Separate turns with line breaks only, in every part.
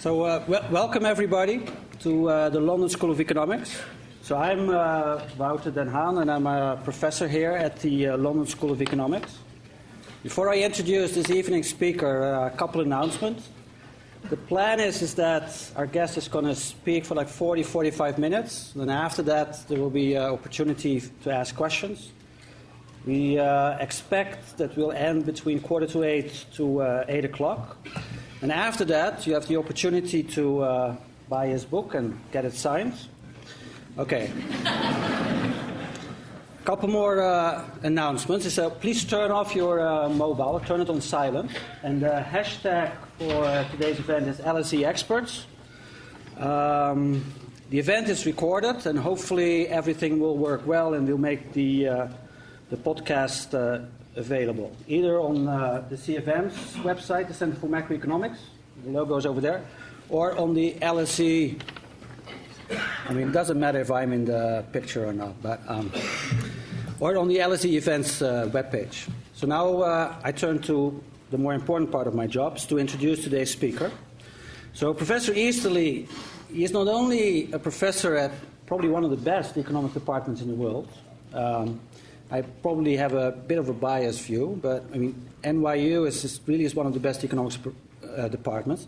Welcome everybody to the London School of Economics. So I'm Wouter Den Haan and I'm a professor here at the London School of Economics. Before I introduce this evening's speaker, a couple announcements. The plan is that our guest is going to speak for like 40-45 minutes. Then after that, there will be an opportunity to ask questions. We expect that we'll end between 7:45 to 8 o'clock. And after that, you have the opportunity to buy his book and get it signed. Okay. A couple more announcements. So please turn off your mobile, turn it on silent. And the hashtag for today's event is LSE Experts. The event is recorded, and hopefully everything will work well, and we'll make the podcast available, either on the CFM's website, the Center for Macroeconomics, the logo is over there, or on the LSE. I mean, it doesn't matter if I'm in the picture or not, but or on the LSE events webpage. So now I turn to the more important part of my job, is to introduce today's speaker. So Professor Easterly, he is not only a professor at probably one of the best economic departments in the world. I probably have a bit of a biased view, but I mean, NYU is one of the best economics departments.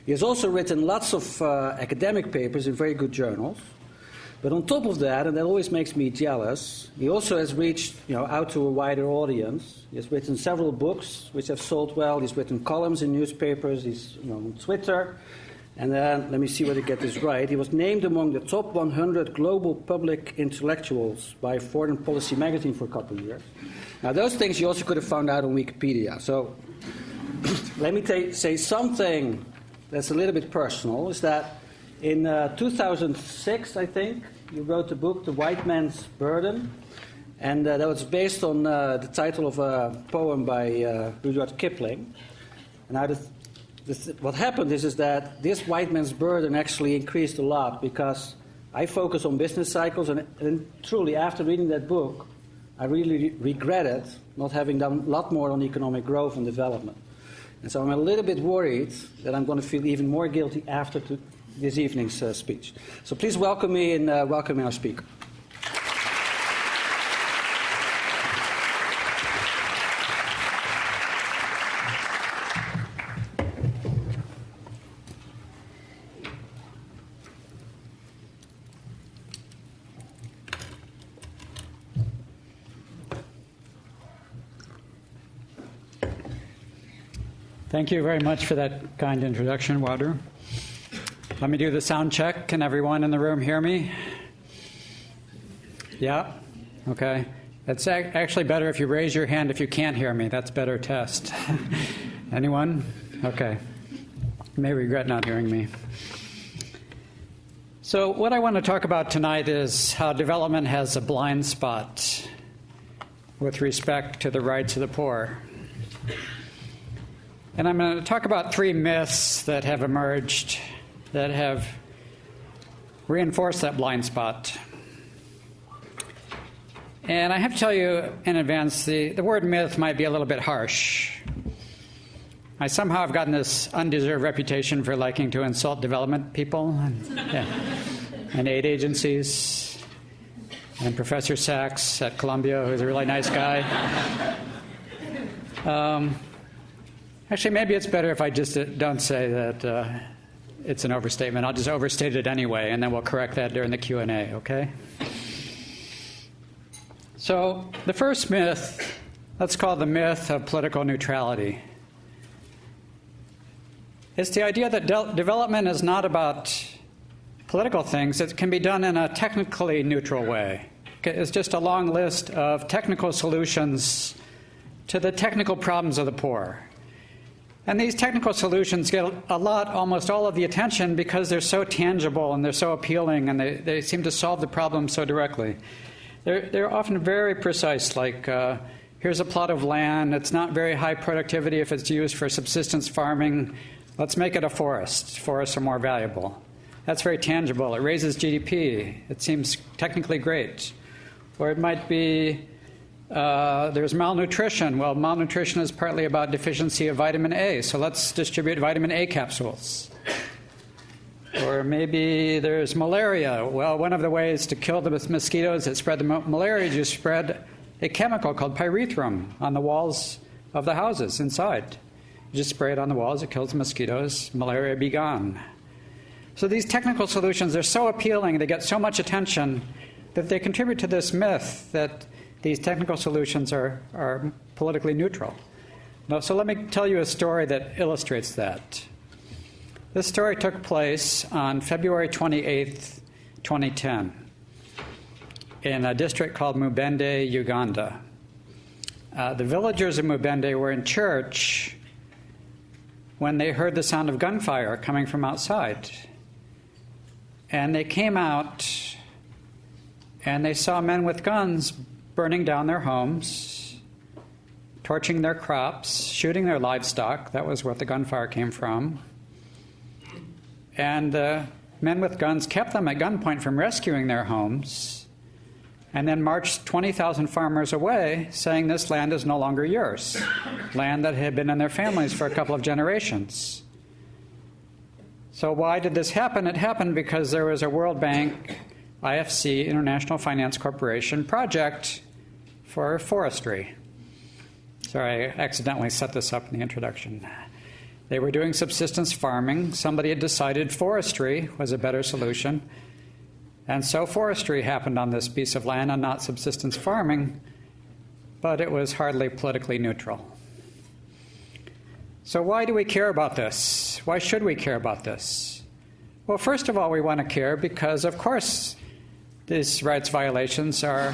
He has also written lots of academic papers in very good journals. But on top of that, and that always makes me jealous, he also has reached out to a wider audience. He has written several books which have sold well. He's written columns in newspapers. He's on Twitter. And then, let me see whether I get this right, he was named among the top 100 global public intellectuals by Foreign Policy magazine for a couple of years. Now, those things you also could have found out on Wikipedia. So, let me say something that's a little bit personal, is that in 2006, I think, you wrote the book, The White Man's Burden, and that was based on the title of a poem by Rudyard Kipling. And now what happened is that this white man's burden actually increased a lot because I focus on business cycles, and truly, after reading that book, I really regretted not having done a lot more on economic growth and development. And so I'm a little bit worried that I'm going to feel even more guilty after this evening's speech. So please welcome me and welcome our speaker.
Thank you very much for that kind introduction, Wouter. Let me do the sound check. Can everyone in the room hear me? Yeah? Okay. It's actually better if you raise your hand if you can't hear me. That's a better test. Anyone? Okay. You may regret not hearing me. So what I want to talk about tonight is how development has a blind spot with respect to the rights of the poor. And I'm going to talk about three myths that have emerged that have reinforced that blind spot. And I have to tell you in advance, the word myth might be a little bit harsh. I somehow have gotten this undeserved reputation for liking to insult development people and aid agencies, and Professor Sachs at Columbia, who's a really nice guy. Actually, maybe it's better if I just don't say that it's an overstatement. I'll just overstate it anyway, and then we'll correct that during the Q&A, okay? So the first myth, let's call the myth of political neutrality. It's the idea that development is not about political things. It can be done in a technically neutral way. It's just a long list of technical solutions to the technical problems of the poor. And these technical solutions get almost all of the attention because they're so tangible and they're so appealing and they seem to solve the problem so directly. They're often very precise, like here's a plot of land. It's not very high productivity if it's used for subsistence farming. Let's make it a forest. Forests are more valuable. That's very tangible. It raises GDP. It seems technically great. Or it might be there's malnutrition. Well, malnutrition is partly about deficiency of vitamin A, so let's distribute vitamin A capsules. Or maybe there's malaria. Well, one of the ways to kill the mosquitoes that spread the malaria is you spread a chemical called pyrethrum on the walls of the houses inside. You just spray it on the walls, it kills the mosquitoes, malaria be gone. So these technical solutions are so appealing, they get so much attention, that they contribute to this myth that these technical solutions are politically neutral. Now, so let me tell you a story that illustrates that. This story took place on February 28th, 2010, in a district called Mubende, Uganda. The villagers of Mubende were in church when they heard the sound of gunfire coming from outside. And they came out and they saw men with guns burning down their homes, torching their crops, shooting their livestock. That was where the gunfire came from. And men with guns kept them at gunpoint from rescuing their homes, and then marched 20,000 farmers away, saying this land is no longer yours, land that had been in their families for a couple of generations. So why did this happen? It happened because there was a World Bank, IFC, International Finance Corporation, project for forestry. Sorry, I accidentally set this up in the introduction. They were doing subsistence farming. Somebody had decided forestry was a better solution. And so forestry happened on this piece of land and not subsistence farming, but it was hardly politically neutral. So why do we care about this? Why should we care about this? Well, first of all, we want to care because, of course, these rights violations are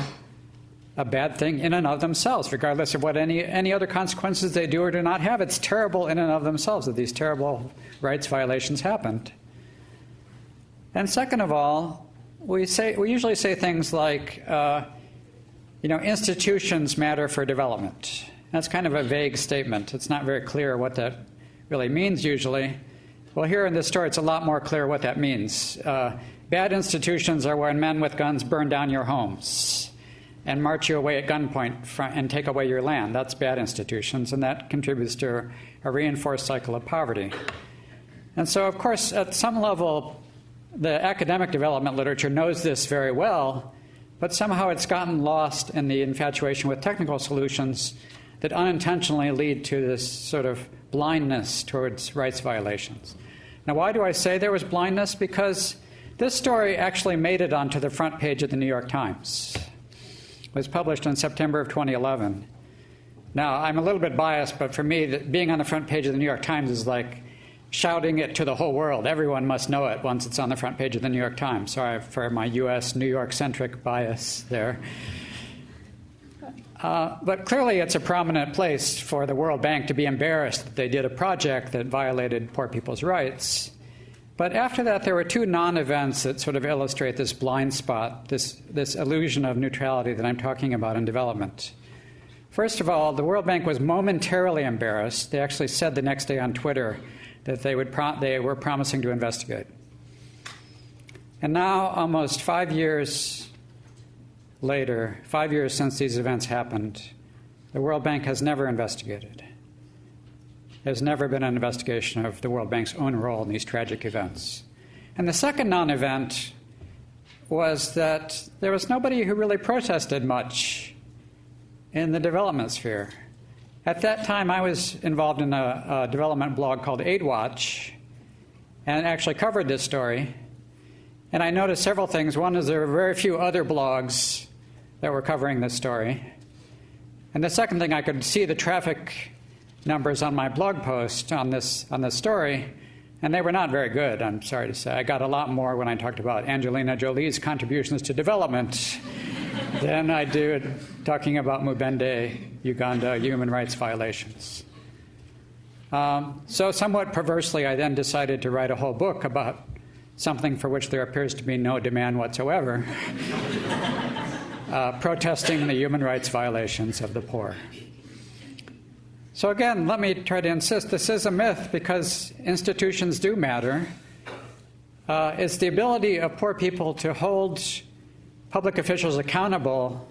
a bad thing in and of themselves, regardless of what any other consequences they do or do not have. It's terrible in and of themselves that these terrible rights violations happened. And second of all, we usually say things like, institutions matter for development. That's kind of a vague statement. It's not very clear what that really means usually. Well, here in this story, it's a lot more clear what that means. Bad institutions are when men with guns burn down your homes and march you away at gunpoint and take away your land. That's bad institutions, and that contributes to a reinforced cycle of poverty. And so, of course, at some level, the academic development literature knows this very well, but somehow it's gotten lost in the infatuation with technical solutions that unintentionally lead to this sort of blindness towards rights violations. Now, why do I say there was blindness? Because this story actually made it onto the front page of the New York Times. It was published in September of 2011. Now, I'm a little bit biased, but for me, being on the front page of the New York Times is like shouting it to the whole world. Everyone must know it once it's on the front page of the New York Times. Sorry for my U.S., New York-centric bias there. But clearly it's a prominent place for the World Bank to be embarrassed that they did a project that violated poor people's rights. But after that, there were two non-events that sort of illustrate this blind spot, this illusion of neutrality that I'm talking about in development. First of all, the World Bank was momentarily embarrassed. They actually said the next day on Twitter that they were promising to investigate. And now, almost 5 years later, 5 years since these events happened, the World Bank has never investigated. There's never been an investigation of the World Bank's own role in these tragic events. And the second non-event was that there was nobody who really protested much in the development sphere. At that time, I was involved in a development blog called Aid Watch and actually covered this story. And I noticed several things. One is there were very few other blogs that were covering this story. And the second thing, I could see the traffic numbers on my blog post on this story, and they were not very good, I'm sorry to say. I got a lot more when I talked about Angelina Jolie's contributions to development than I did talking about Mubende, Uganda, human rights violations. So somewhat perversely, I then decided to write a whole book about something for which there appears to be no demand whatsoever, protesting the human rights violations of the poor. So again, let me try to insist this is a myth because institutions do matter. It's the ability of poor people to hold public officials accountable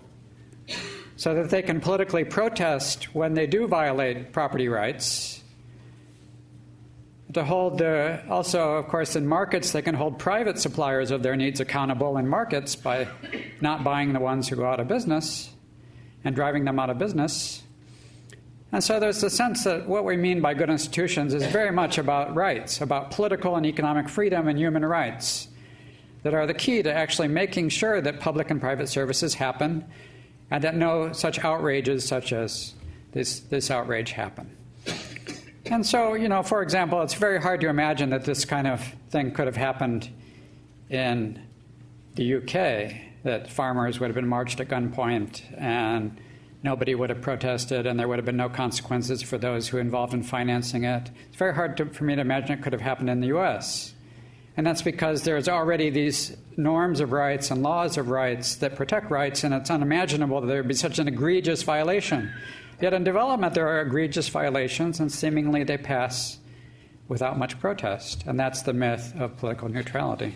so that they can politically protest when they do violate property rights. to hold also, of course, in markets, they can hold private suppliers of their needs accountable in markets by not buying the ones who go out of business and driving them out of business. And so there's the sense that what we mean by good institutions is very much about rights, about political and economic freedom and human rights that are the key to actually making sure that public and private services happen and that no such outrages such as this outrage happen. And so, for example, it's very hard to imagine that this kind of thing could have happened in the UK, that farmers would have been marched at gunpoint and nobody would have protested and there would have been no consequences for those who were involved in financing it. It's very hard for me to imagine it could have happened in the US. And that's because there's already these norms of rights and laws of rights that protect rights, and it's unimaginable that there would be such an egregious violation. Yet in development, there are egregious violations, and seemingly they pass without much protest. And that's the myth of political neutrality.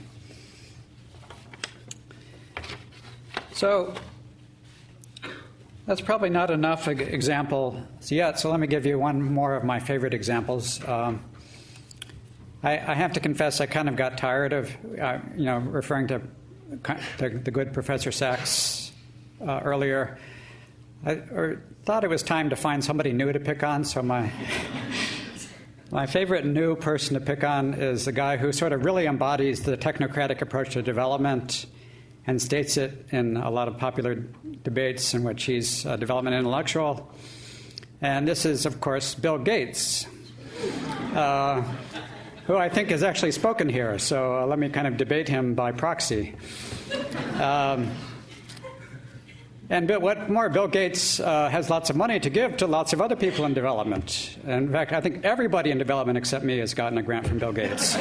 So that's probably not enough examples yet, so let me give you one more of my favorite examples. I have to confess I kind of got tired of referring to the good Professor Sachs earlier. I thought it was time to find somebody new to pick on, so my favorite new person to pick on is the guy who sort of really embodies the technocratic approach to development and states it in a lot of popular debates in which he's a development intellectual. And this is, of course, Bill Gates, who I think has actually spoken here, so let me kind of debate him by proxy. And Bill Gates has lots of money to give to lots of other people in development. And in fact, I think everybody in development except me has gotten a grant from Bill Gates.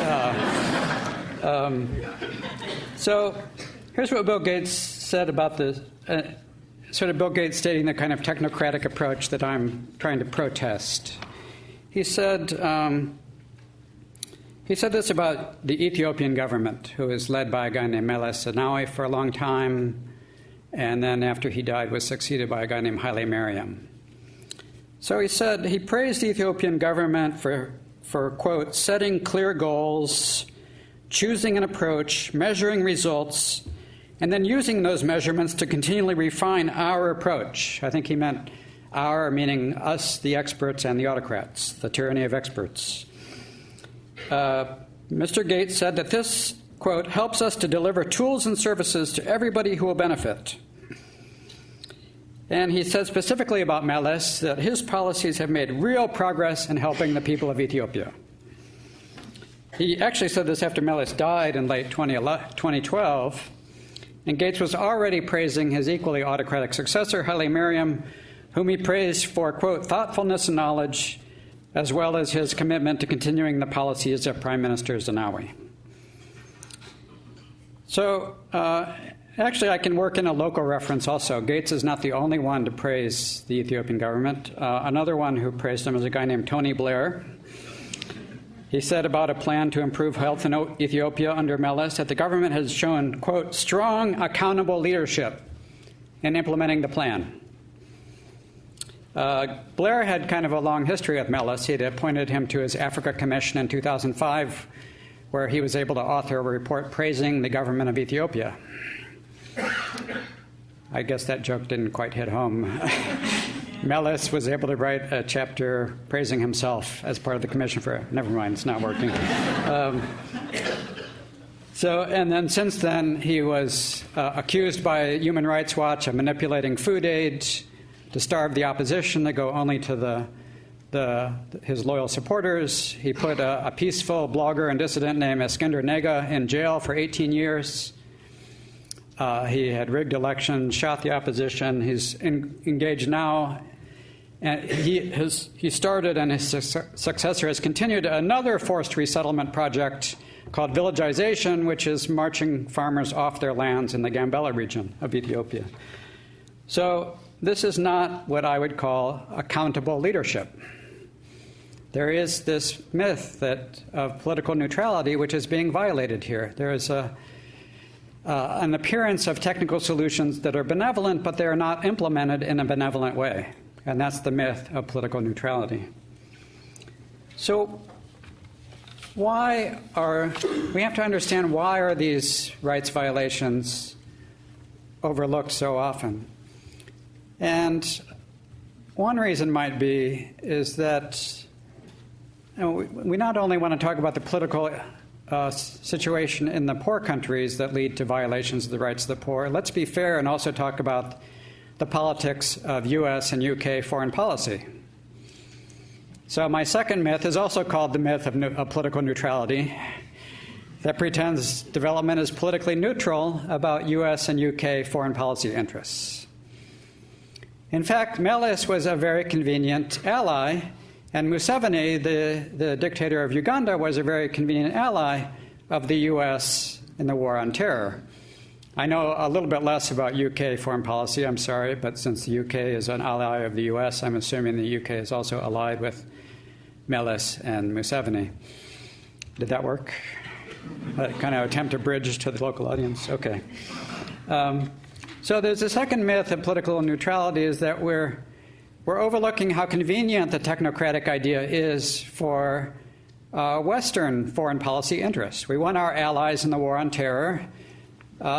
So here's what Bill Gates said about the sort of Bill Gates stating the kind of technocratic approach that I'm trying to protest. He said this about the Ethiopian government, who is led by a guy named Meles Zenawi for a long time, and then after he died was succeeded by a guy named Haile Mariam. So he said he praised the Ethiopian government for quote, setting clear goals, choosing an approach, measuring results, and then using those measurements to continually refine our approach. I think he meant our, meaning us, the experts, and the autocrats, the tyranny of experts. Mr. Gates said that this, quote, helps us to deliver tools and services to everybody who will benefit. And he said specifically about Meles that his policies have made real progress in helping the people of Ethiopia. He actually said this after Meles died in late 2012, and Gates was already praising his equally autocratic successor, Haile Mariam, whom he praised for, quote, thoughtfulness and knowledge, as well as his commitment to continuing the policies of Prime Minister Zenawi. So actually, I can work in a local reference also. Gates is not the only one to praise the Ethiopian government. Another one who praised him is a guy named Tony Blair. He said about a plan to improve health in Ethiopia under Meles that the government has shown, quote, strong, accountable leadership in implementing the plan. Blair had kind of a long history with Meles. He had appointed him to his Africa Commission in 2005, where he was able to author a report praising the government of Ethiopia. I guess that joke didn't quite hit home. Meles was able to write a chapter praising himself as part of the commission for... Never mind, it's not working. And then since then, he was accused by Human Rights Watch of manipulating food aid to starve the opposition, to go only to his loyal supporters. He put a peaceful blogger and dissident named Eskinder Nega in jail for 18 years. He had rigged elections, shot the opposition. He's engaged now. And he started, and his successor has continued, another forced resettlement project called villagization, which is marching farmers off their lands in the Gambela region of Ethiopia. So this is not what I would call accountable leadership. There is this myth of political neutrality which is being violated here. There is an appearance of technical solutions that are benevolent, but they are not implemented in a benevolent way. And that's the myth of political neutrality. So we have to understand why are these rights violations overlooked so often. And one reason might be is that we not only want to talk about the political situation in the poor countries that lead to violations of the rights of the poor. Let's be fair and also talk about the politics of U.S. and U.K. foreign policy. So my second myth is also called the myth of political neutrality, that pretends development is politically neutral about U.S. and U.K. foreign policy interests. In fact, Meles was a very convenient ally, and Museveni, the dictator of Uganda, was a very convenient ally of the U.S. in the war on terror. I know a little bit less about UK foreign policy, I'm sorry, but since the UK is an ally of the US, I'm assuming the UK is also allied with Meles and Museveni. Did that work? Kind of attempt to bridge to the local audience? Okay. So there's a second myth of political neutrality, is that we're overlooking how convenient the technocratic idea is for Western foreign policy interests. We want our allies in the war on terror.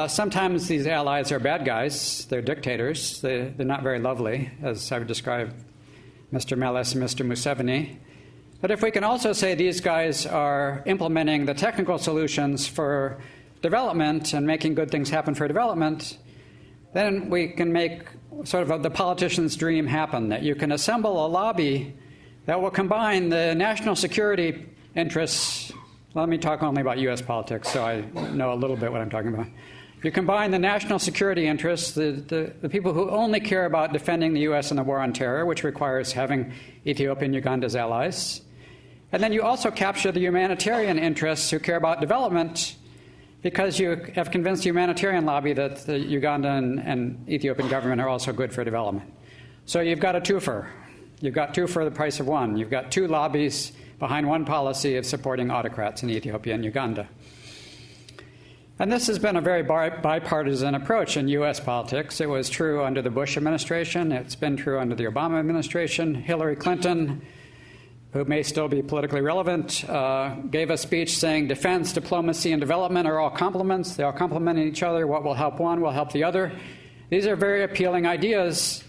Sometimes these allies are bad guys. They're dictators. They're not very lovely, as I've described Mr. Meles and Mr. Museveni. But if we can also say these guys are implementing the technical solutions for development and making good things happen for development, then we can make sort of the politician's dream happen, that you can assemble a lobby that will combine the national security interests. Let me talk only about U.S. politics, so I know a little bit what I'm talking about. You combine the national security interests, the people who only care about defending the U.S. in the war on terror, which requires having Ethiopia and Uganda as allies. And then you also capture the humanitarian interests who care about development, because you have convinced the humanitarian lobby that the Ugandan and Ethiopian government are also good for development. So you've got a twofer. You've got two for the price of one. You've got two lobbies behind one policy of supporting autocrats in Ethiopia and Uganda. And this has been a very bipartisan approach in U.S. politics. It was true under the Bush administration. It's been true under the Obama administration. Hillary Clinton, who may still be politically relevant, gave a speech saying defense, diplomacy, and development are all complements. They all complement each other. What will help one will help the other. These are very appealing ideas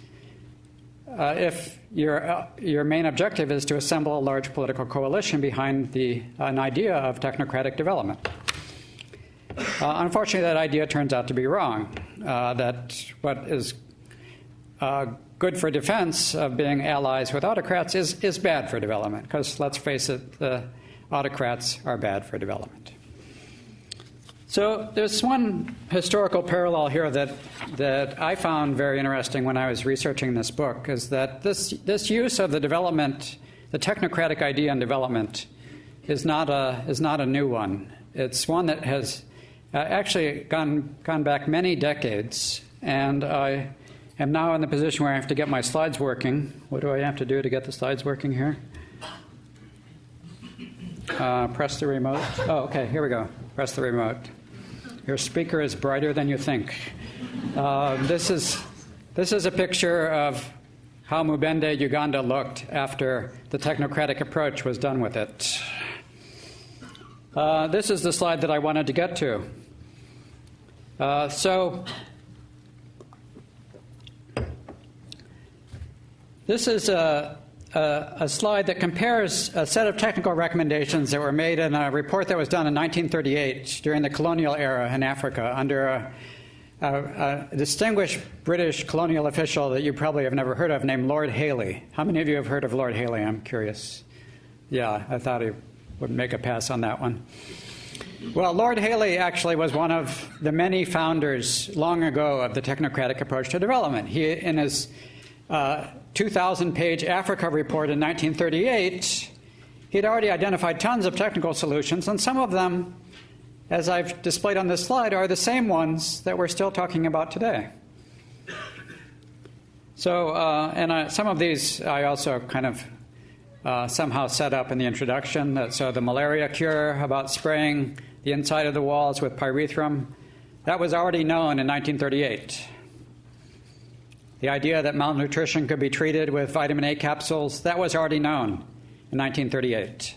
if your main objective is to assemble a large political coalition behind an idea of technocratic development. Unfortunately, that idea turns out to be wrong, that what is good for defense of being allies with autocrats is bad for development, because let's face it, the autocrats are bad for development. So there's one historical parallel here that I found very interesting when I was researching this book, is that this use of the development, the technocratic idea in development, is not a new one. It's one that has actually gone back many decades, and I am now in the position where I have to get my slides working. What do I have to do to get the slides working here? Press the remote. Oh, okay, here we go. Press the remote. Your speaker is brighter than you think. This is a picture of how Mubende, Uganda looked after the technocratic approach was done with it. This is the slide that I wanted to get to. So this is a slide that compares a set of technical recommendations that were made in a report that was done in 1938 during the colonial era in Africa under a distinguished British colonial official that you probably have never heard of named Lord Hailey. How many of you have heard of Lord Hailey? I'm curious. Yeah, I thought he would make a pass on that one. Well, Lord Hailey actually was one of the many founders long ago of the technocratic approach to development. He, in his 2,000-page Africa report in 1938, he'd already identified tons of technical solutions, and some of them, as I've displayed on this slide, are the same ones that we're still talking about today. So, some of these I also kind of somehow set up in the introduction. So the malaria cure, about spraying the inside of the walls with pyrethrum, that was already known in 1938. The idea that malnutrition could be treated with vitamin A capsules, that was already known in 1938.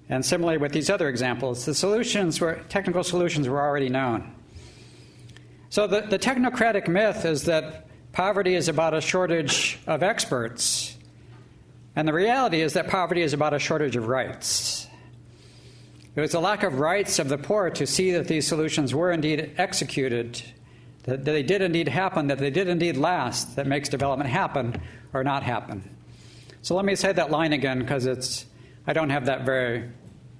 And similarly with these other examples, technical solutions were already known. So the technocratic myth is that poverty is about a shortage of experts, and the reality is that poverty is about a shortage of rights. It was the lack of rights of the poor to see that these solutions were indeed executed, that they did indeed happen, that they did indeed last, that makes development happen or not happen. So let me say that line again, because I don't have that very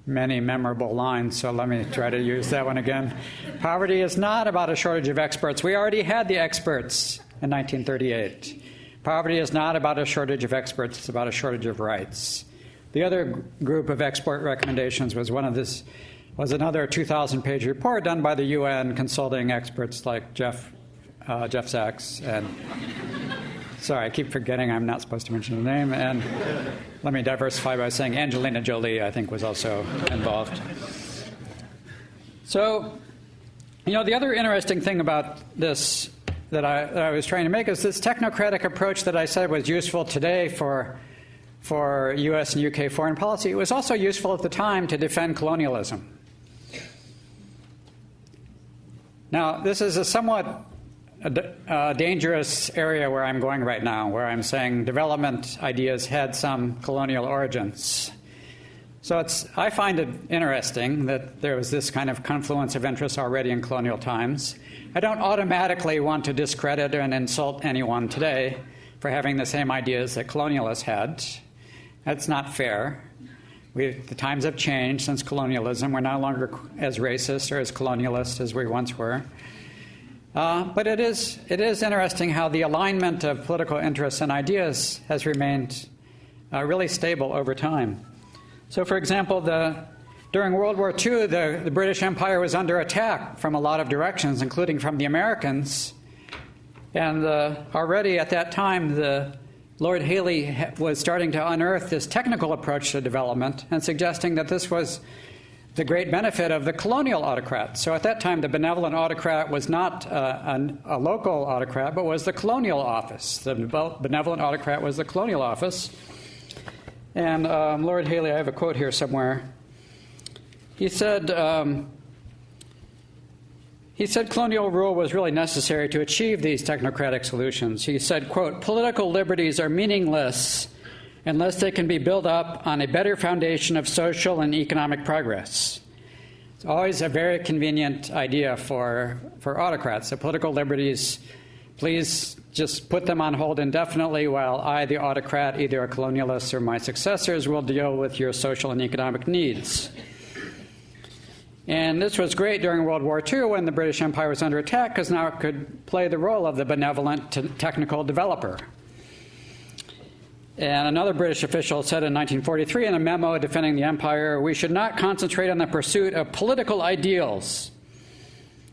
many memorable lines, so let me try to use that one again. Poverty is not about a shortage of experts. We already had the experts in 1938. Poverty is not about a shortage of experts. It's about a shortage of rights. The other group of expert recommendations was another 2,000-page report done by the UN, consulting experts like Jeff Sachs and sorry, I keep forgetting I'm not supposed to mention the name. And let me diversify by saying Angelina Jolie, I think, was also involved. So, the other interesting thing about this that I was trying to make is this technocratic approach that I said was useful today for U.S. and U.K. foreign policy. It was also useful at the time to defend colonialism. Now, this is a somewhat dangerous area where I'm going right now, where I'm saying development ideas had some colonial origins. So I find it interesting that there was this kind of confluence of interests already in colonial times. I don't automatically want to discredit and insult anyone today for having the same ideas that colonialists had. That's not fair. The times have changed since colonialism. We're no longer as racist or as colonialist as we once were. But it is interesting how the alignment of political interests and ideas has remained really stable over time. So, for example, during World War II, the British Empire was under attack from a lot of directions, including from the Americans. And already at that time, Lord Haley was starting to unearth this technical approach to development and suggesting that this was the great benefit of the colonial autocrat. So at that time, the benevolent autocrat was not a local autocrat, but was the colonial office. The benevolent autocrat was the colonial office. And Lord Haley, I have a quote here somewhere. He said colonial rule was really necessary to achieve these technocratic solutions. He said, quote, "Political liberties are meaningless unless they can be built up on a better foundation of social and economic progress." It's always a very convenient idea for autocrats. The political liberties, please just put them on hold indefinitely while I, the autocrat, either a colonialist or my successors, will deal with your social and economic needs. And this was great during World War II when the British Empire was under attack, because now it could play the role of the benevolent technical developer. And another British official said in 1943 in a memo defending the empire, "We should not concentrate on the pursuit of political ideals."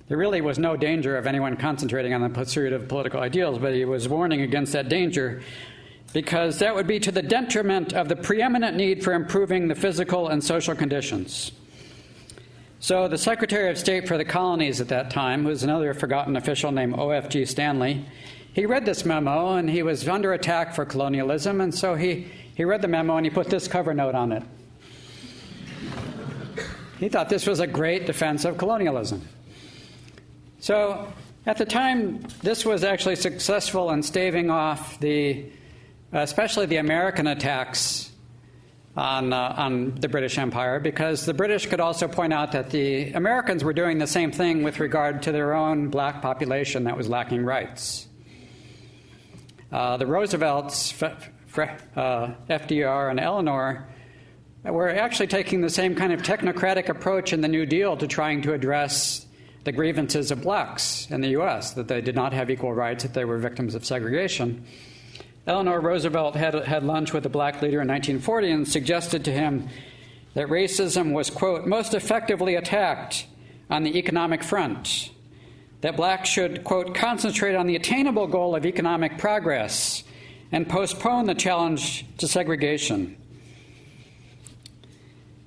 There really was no danger of anyone concentrating on the pursuit of political ideals, but he was warning against that danger because that would be to the detriment of the preeminent need for improving the physical and social conditions. So the Secretary of State for the Colonies at that time, who was another forgotten official named O.F.G. Stanley, he read this memo, and he was under attack for colonialism, and so he read the memo and he put this cover note on it. He thought this was a great defense of colonialism. So at the time, this was actually successful in staving off especially the American attacks on the British Empire, because the British could also point out that the Americans were doing the same thing with regard to their own black population that was lacking rights. The Roosevelts, FDR and Eleanor, were actually taking the same kind of technocratic approach in the New Deal to trying to address the grievances of blacks in the U.S., that they did not have equal rights, that they were victims of segregation. Eleanor Roosevelt had lunch with a black leader in 1940 and suggested to him that racism was, quote, "most effectively attacked on the economic front, that blacks should, quote, concentrate on the attainable goal of economic progress and postpone the challenge to segregation."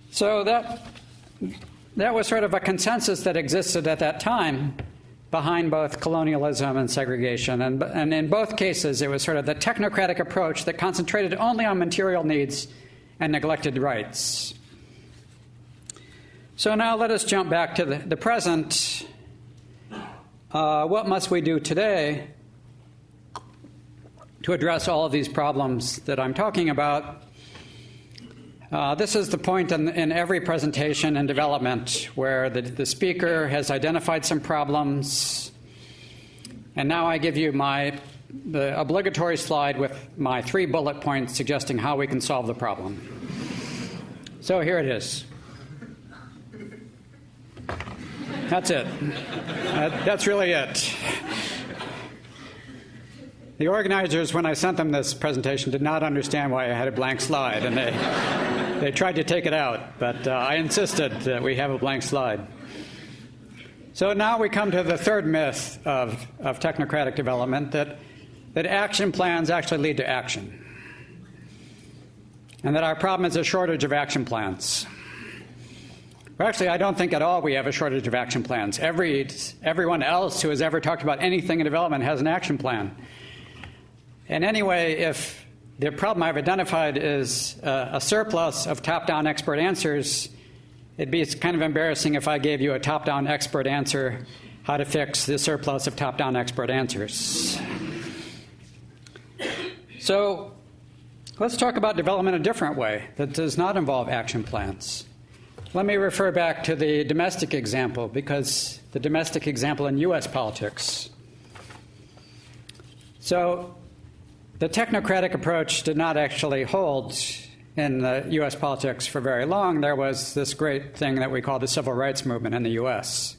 So that was sort of a consensus that existed at that time behind both colonialism and segregation. And in both cases, it was sort of the technocratic approach that concentrated only on material needs and neglected rights. So now let us jump back to the present. What must we do today to address all of these problems that I'm talking about? This is the point in every presentation and development where the speaker has identified some problems, and now I give you the obligatory slide with my 3 bullet points suggesting how we can solve the problem. So here it is. That's it. That's really it. The organizers, when I sent them this presentation, did not understand why I had a blank slide, and they tried to take it out, but I insisted that we have a blank slide. So now we come to the third myth of technocratic development, that action plans actually lead to action, and that our problem is a shortage of action plans. Well, actually, I don't think at all we have a shortage of action plans. Everyone else who has ever talked about anything in development has an action plan. And anyway, if the problem I've identified is a surplus of top-down expert answers, it'd be kind of embarrassing if I gave you a top-down expert answer how to fix the surplus of top-down expert answers. So let's talk about development a different way that does not involve action plans. Let me refer back to the domestic example, because the domestic example in U.S. politics. So the technocratic approach did not actually hold in the U.S. politics for very long. There was this great thing that we call the civil rights movement in the U.S.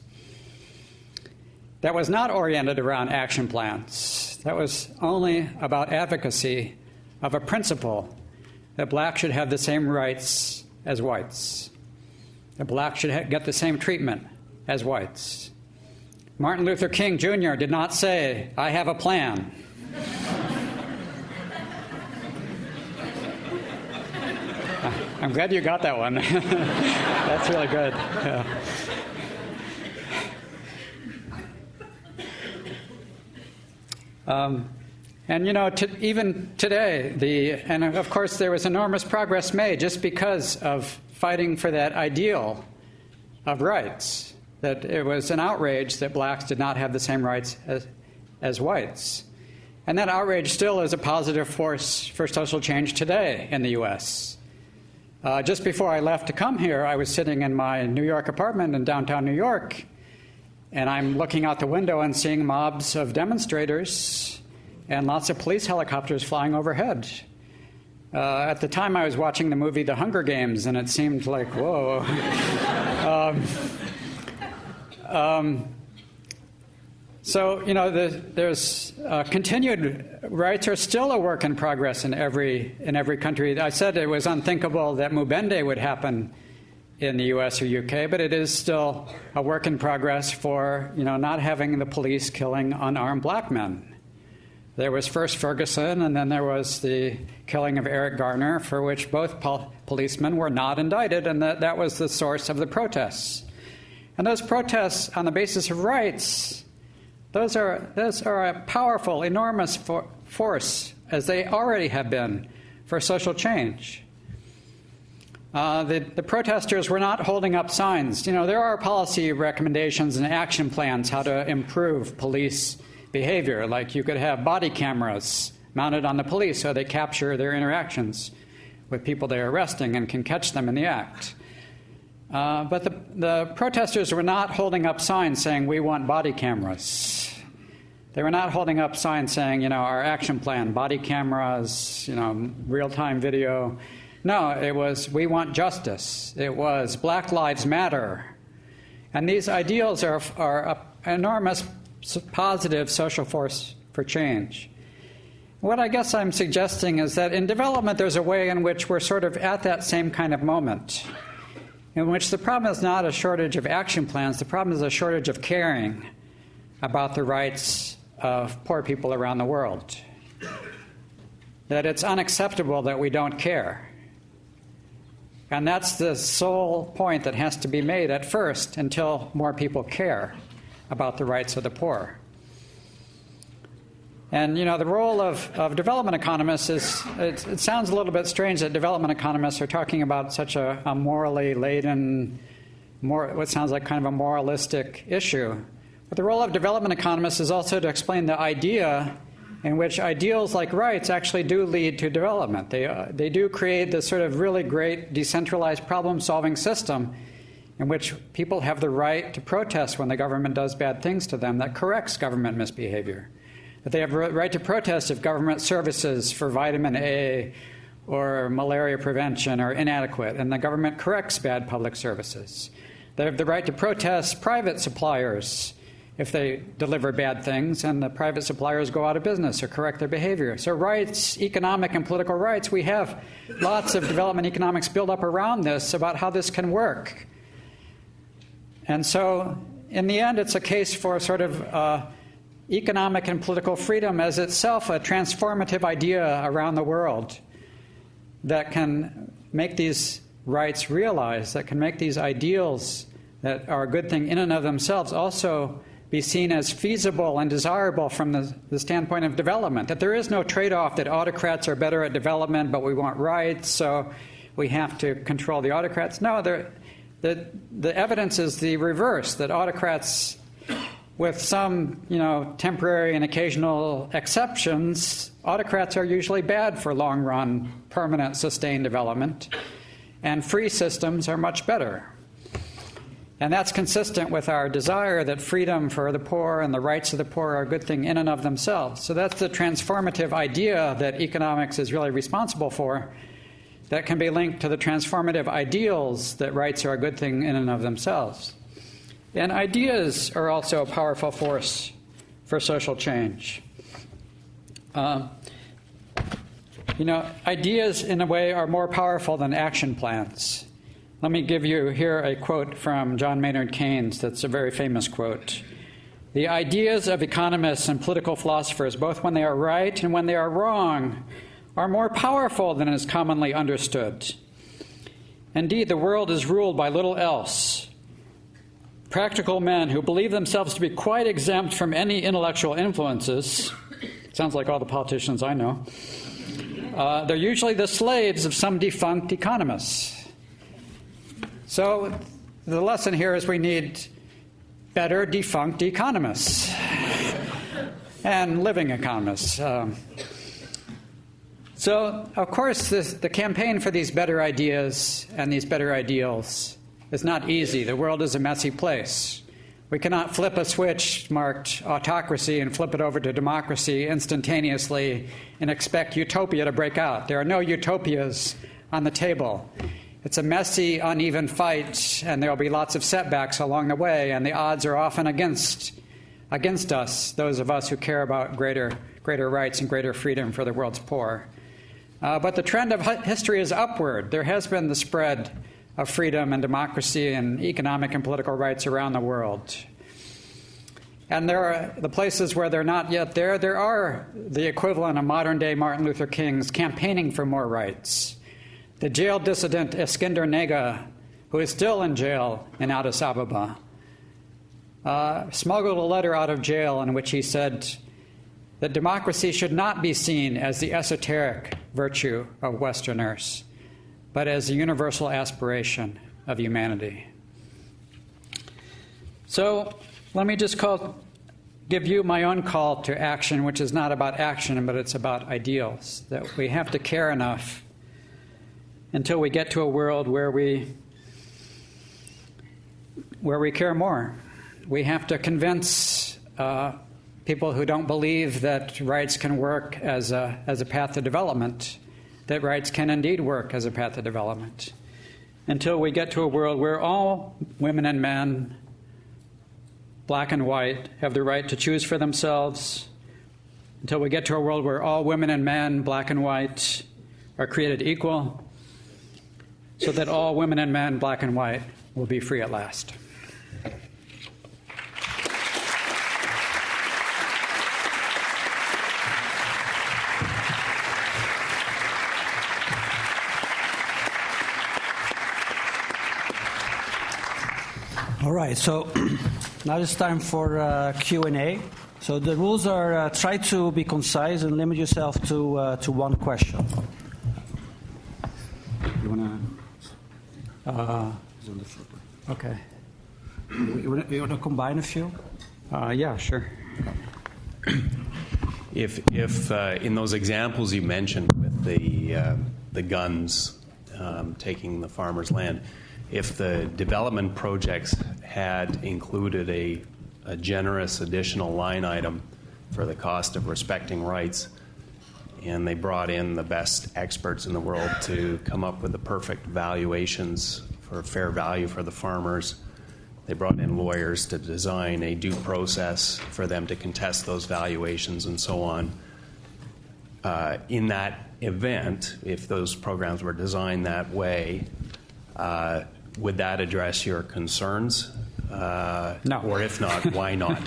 that was not oriented around action plans. That was only about advocacy of a principle that blacks should have the same rights as whites, that blacks should get the same treatment as whites. Martin Luther King Jr. did not say, "I have a plan." I'm glad you got that one. That's really good. Yeah. And even today, and of course there was enormous progress made just because of fighting for that ideal of rights, that it was an outrage that blacks did not have the same rights as whites. And that outrage still is a positive force for social change today in the U.S. Just before I left to come here, I was sitting in my New York apartment in downtown New York, and I'm looking out the window and seeing mobs of demonstrators and lots of police helicopters flying overhead. At the time, I was watching the movie The Hunger Games, and it seemed like, whoa. So, there's continued rights are still a work in progress in every country. I said it was unthinkable that Mubende would happen in the U.S. or U.K., but it is still a work in progress for, not having the police killing unarmed black men. There was first Ferguson, and then there was the killing of Eric Garner, for which both policemen were not indicted, and that was the source of the protests. And those protests on the basis of rights, those are a powerful, enormous force, as they already have been, for social change. The protesters were not holding up signs. There are policy recommendations and action plans how to improve police behavior, like you could have body cameras mounted on the police so they capture their interactions with people they're arresting and can catch them in the act. But the protesters were not holding up signs saying, "We want body cameras." They were not holding up signs saying, our action plan, body cameras, real-time video. No, it was, "We want justice." It was, "Black Lives Matter." And these ideals are an enormous positive social force for change. What I guess I'm suggesting is that in development, there's a way in which we're sort of at that same kind of moment, in which the problem is not a shortage of action plans, the problem is a shortage of caring about the rights of poor people around the world. That it's unacceptable that we don't care. And that's the sole point that has to be made at first until more people care about the rights of the poor. And, the role of development economists is, it sounds a little bit strange that development economists are talking about such a morally laden, what sounds like kind of a moralistic issue. But the role of development economists is also to explain the idea in which ideals like rights actually do lead to development. They do create this sort of really great decentralized problem-solving system in which people have the right to protest when the government does bad things to them that corrects government misbehavior. That they have a right to protest if government services for vitamin A or malaria prevention are inadequate and the government corrects bad public services. They have the right to protest private suppliers if they deliver bad things and the private suppliers go out of business or correct their behavior. So rights, economic and political rights, we have lots of development economics built up around this about how this can work. And so in the end, it's a case for sort of economic and political freedom as itself a transformative idea around the world that can make these rights realized, that can make these ideals that are a good thing in and of themselves also be seen as feasible and desirable from the standpoint of development, that there is no trade-off that autocrats are better at development, but we want rights, so we have to control the autocrats. No, the evidence is the reverse, that autocrats, with some temporary and occasional exceptions, autocrats are usually bad for long-run, permanent, sustained development, and free systems are much better. And that's consistent with our desire that freedom for the poor and the rights of the poor are a good thing in and of themselves. So that's the transformative idea that economics is really responsible for, that can be linked to the transformative ideals that rights are a good thing in and of themselves. And ideas are also a powerful force for social change. Ideas, in a way, are more powerful than action plans. Let me give you here a quote from John Maynard Keynes that's a very famous quote. "The ideas of economists and political philosophers, both when they are right and when they are wrong, are more powerful than is commonly understood. Indeed, the world is ruled by little else. Practical men who believe themselves to be quite exempt from any intellectual influences," sounds like all the politicians I know, "they're usually the slaves of some defunct economists." So the lesson here is we need better defunct economists and living economists. So, of course, the campaign for these better ideas and these better ideals is not easy. The world is a messy place. We cannot flip a switch marked autocracy and flip it over to democracy instantaneously and expect utopia to break out. There are no utopias on the table. It's a messy, uneven fight, and there will be lots of setbacks along the way, and the odds are often against us, those of us who care about greater rights and greater freedom for the world's poor. But the trend of history is upward. There has been the spread of freedom and democracy and economic and political rights around the world. And there are the places where they're not yet there. There are the equivalent of modern-day Martin Luther King's campaigning for more rights. The jailed dissident Eskinder Nega, who is still in jail in Addis Ababa, smuggled a letter out of jail in which he said that democracy should not be seen as the esoteric virtue of Westerners, but as the universal aspiration of humanity. So let me just give you my own call to action, which is not about action, but it's about ideals, that we have to care enough until we get to a world where we care more. We have to convince people who don't believe that rights can work as a path to development, that rights can indeed work as a path to development. Until we get to a world where all women and men, black and white, have the right to choose for themselves. Until we get to a world where all women and men, black and white, are created equal, so that all women and men, black and white, will be free at last.
All right, so now it's time for Q&A. So the rules are try to be concise and limit yourself to one question. You want to...
Okay.
You want to combine a few?
Yeah, sure.
If in those examples you mentioned with the guns taking the farmer's land, if the development projects had included a generous additional line item for the cost of respecting rights, and they brought in the best experts in the world to come up with the perfect valuations for fair value for the farmers, they brought in lawyers to design a due process for them to contest those valuations and so on. In that event, if those programs were designed that way, would that address your concerns?
No.
Or if not, why not?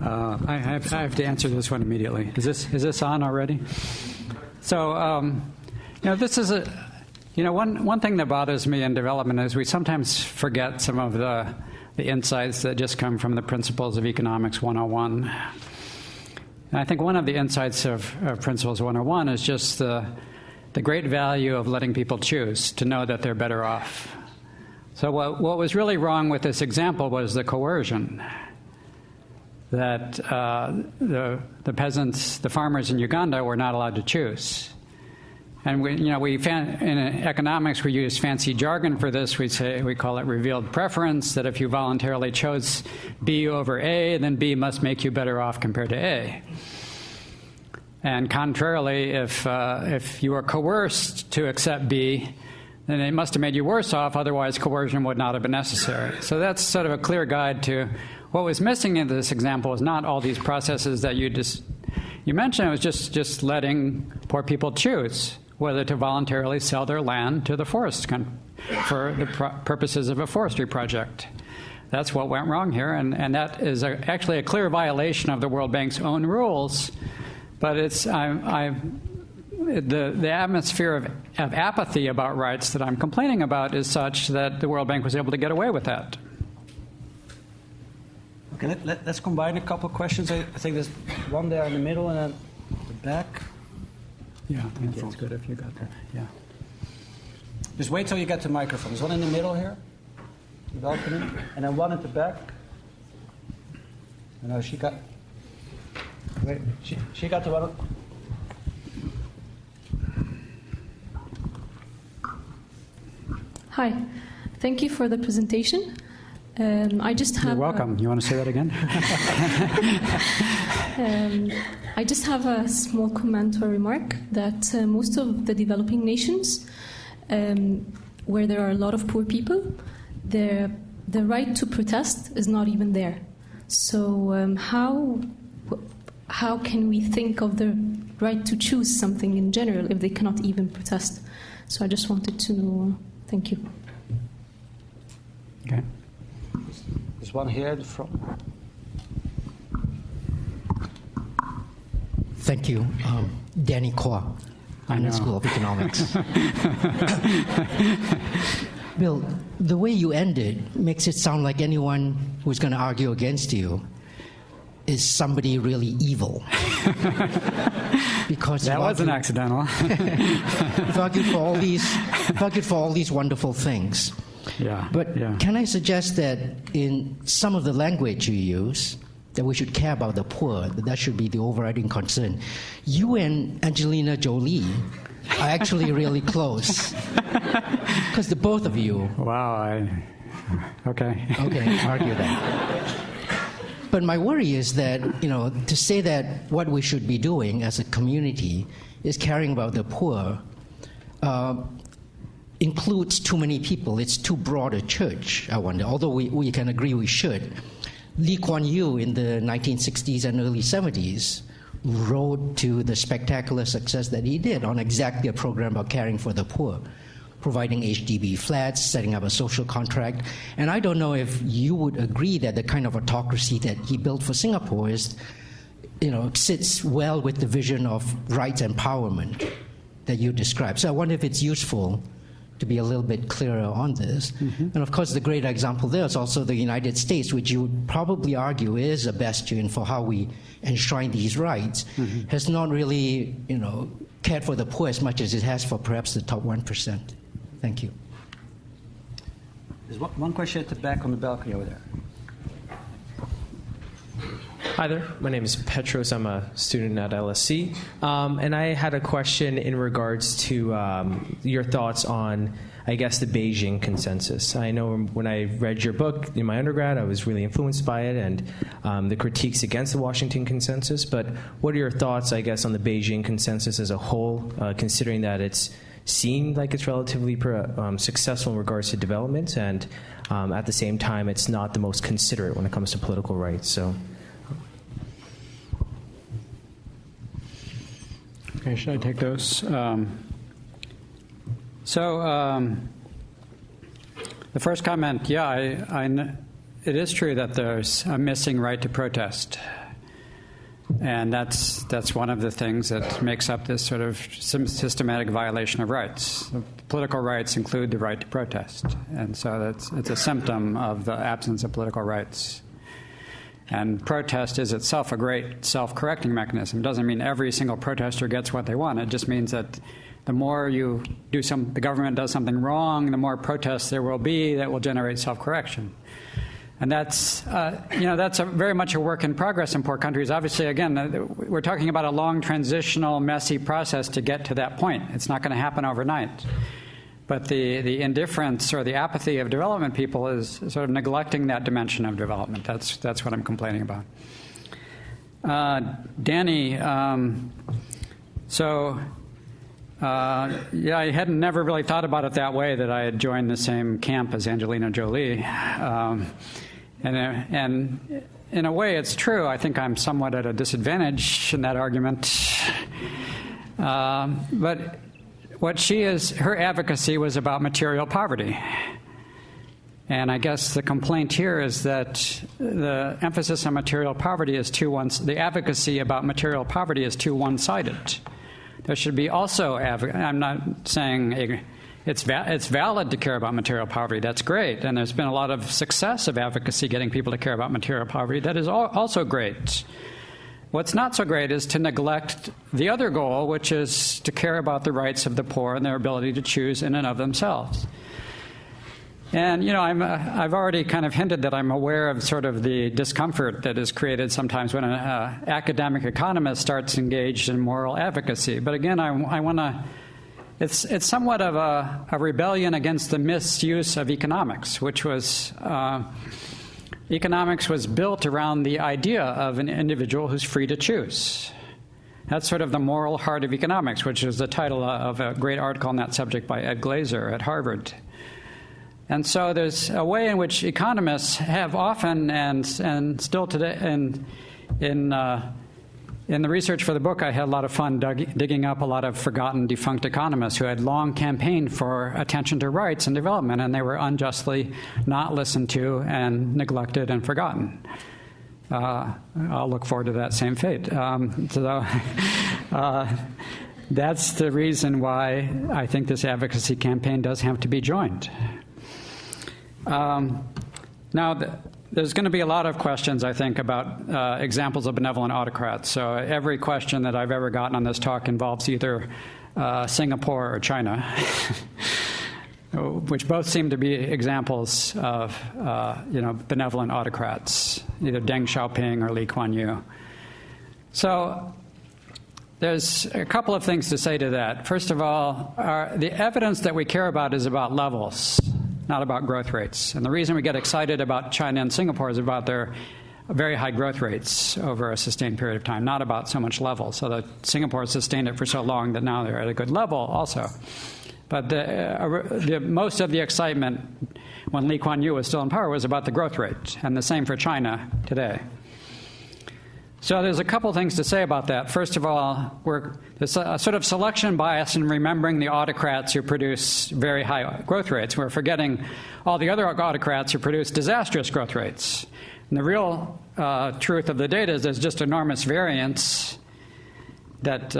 I have to answer this one immediately. Is this on already? So, this is one thing that bothers me in development is we sometimes forget some of the insights that just come from the Principles of Economics 101. And I think one of the insights of Principles 101 is just the great value of letting people choose, to know that they're better off. So what was really wrong with this example was the coercion, that the peasants, the farmers in Uganda were not allowed to choose. And in economics we use fancy jargon for this. We call it revealed preference, that if you voluntarily chose B over A, then B must make you better off compared to A. And contrarily, if you were coerced to accept B, then it must have made you worse off, otherwise coercion would not have been necessary. So that's sort of a clear guide to what was missing in this example is not all these processes that you mentioned. It was just letting poor people choose whether to voluntarily sell their land to the forest for the purposes of a forestry project. That's what went wrong here, and that is actually a clear violation of the World Bank's own rules. But it's the atmosphere of apathy about rights that I'm complaining about is such that the World Bank was able to get away with that.
Okay, let's combine a couple of questions. I think there's one there in the middle and then the back.
Yeah, I think it's good if you got that. Yeah.
Just wait till you get the microphone. There's one in the middle here, the balcony, and then one at the back. I know she got. Wait, she got the one.
Hi, thank you for the presentation. I just have.
You're welcome. You want to say that again?
I just have a small comment or remark that most of the developing nations, where there are a lot of poor people, the right to protest is not even there. So how can we think of the right to choose something in general if they cannot even protest? So I just wanted to know. Thank you.
Okay.
There's one here at the front.
Thank you. Danny Kwa, London School of Economics. Bill, the way you ended makes it sound like anyone who's going to argue against you is somebody really evil. Because
that wasn't accidental.
You've argued for all these wonderful things.
Yeah.
But can I suggest that in some of the language you use, that we should care about the poor, that should be the overriding concern. You and Angelina Jolie are actually really close. Because the both of you.
Wow. Okay.
Okay, argue that. But my worry is that, to say that what we should be doing as a community is caring about the poor includes too many people. It's too broad a church, I wonder, although we can agree we should. Lee Kuan Yew in the 1960s and early 70s wrote to the spectacular success that he did on exactly a program about caring for the poor, providing HDB flats, setting up a social contract. And I don't know if you would agree that the kind of autocracy that he built for Singapore sits well with the vision of rights empowerment that you described. So I wonder if it's useful to be a little bit clearer on this. Mm-hmm. And of course, the great example there is also the United States, which you would probably argue is a bastion for how we enshrine these rights, mm-hmm. has not really, cared for the poor as much as it has for perhaps the top 1%. Thank you.
There's one question at the back on the balcony over there.
Hi there. My name is Petros. I'm a student at LSE. And I had a question in regards to your thoughts on, I guess, the Beijing consensus. I know when I read your book in my undergrad, I was really influenced by it and the critiques against the Washington consensus. But what are your thoughts, I guess, on the Beijing consensus as a whole, considering that it's seemed like it's relatively successful in regards to development, and at the same time, it's not the most considerate when it comes to political rights. So,
okay, should I take those? The first comment, it is true that there's a missing right to protest. And that's one of the things that makes up this sort of systematic violation of rights. The political rights include the right to protest. And so it's a symptom of the absence of political rights. And protest is itself a great self-correcting mechanism. It doesn't mean every single protester gets what they want. It just means that the more the government does something wrong, the more protests there will be that will generate self-correction. And that's very much a work in progress in poor countries. Obviously, again, we're talking about a long, transitional, messy process to get to that point. It's not going to happen overnight. But the indifference or the apathy of development people is sort of neglecting that dimension of development. That's what I'm complaining about. Danny, I had never really thought about it that way, that I had joined the same camp as Angelina Jolie. And in a way, it's true. I think I'm somewhat at a disadvantage in that argument. But what her advocacy was about material poverty. And I guess the complaint here is that the emphasis on material poverty is the advocacy about material poverty is too one-sided. There should be also, I'm not saying it's valid to care about material poverty. That's great. And there's been a lot of success of advocacy getting people to care about material poverty. That is also great. What's not so great is to neglect the other goal, which is to care about the rights of the poor and their ability to choose in and of themselves. And, I've already kind of hinted that I'm aware of sort of the discomfort that is created sometimes when an academic economist starts engaged in moral advocacy. But again, I want to... It's somewhat of a rebellion against the misuse of economics, which was... economics was built around the idea of an individual who's free to choose. That's sort of the moral heart of economics, which is the title of a great article on that subject by Ed Glazer at Harvard. And so there's a way in which economists have often and still today, and in the research for the book, I had a lot of fun digging up a lot of forgotten, defunct economists who had long campaigned for attention to rights and development, and they were unjustly not listened to and neglected and forgotten. I'll look forward to that same fate. That's the reason why I think this advocacy campaign does have to be joined. There's going to be a lot of questions, I think, about examples of benevolent autocrats. So every question that I've ever gotten on this talk involves either Singapore or China, which both seem to be examples of benevolent autocrats, either Deng Xiaoping or Lee Kuan Yew. So there's a couple of things to say to that. First of all, the evidence that we care about is about levels, not about growth rates. And the reason we get excited about China and Singapore is about their very high growth rates over a sustained period of time, not about so much level. So that Singapore has sustained it for so long that now they're at a good level also. But most of the excitement when Lee Kuan Yew was still in power was about the growth rate, and the same for China today. So there's a couple things to say about that. First of all, there's a sort of selection bias in remembering the autocrats who produce very high growth rates. We're forgetting all the other autocrats who produce disastrous growth rates. And the real truth of the data is there's just enormous variance that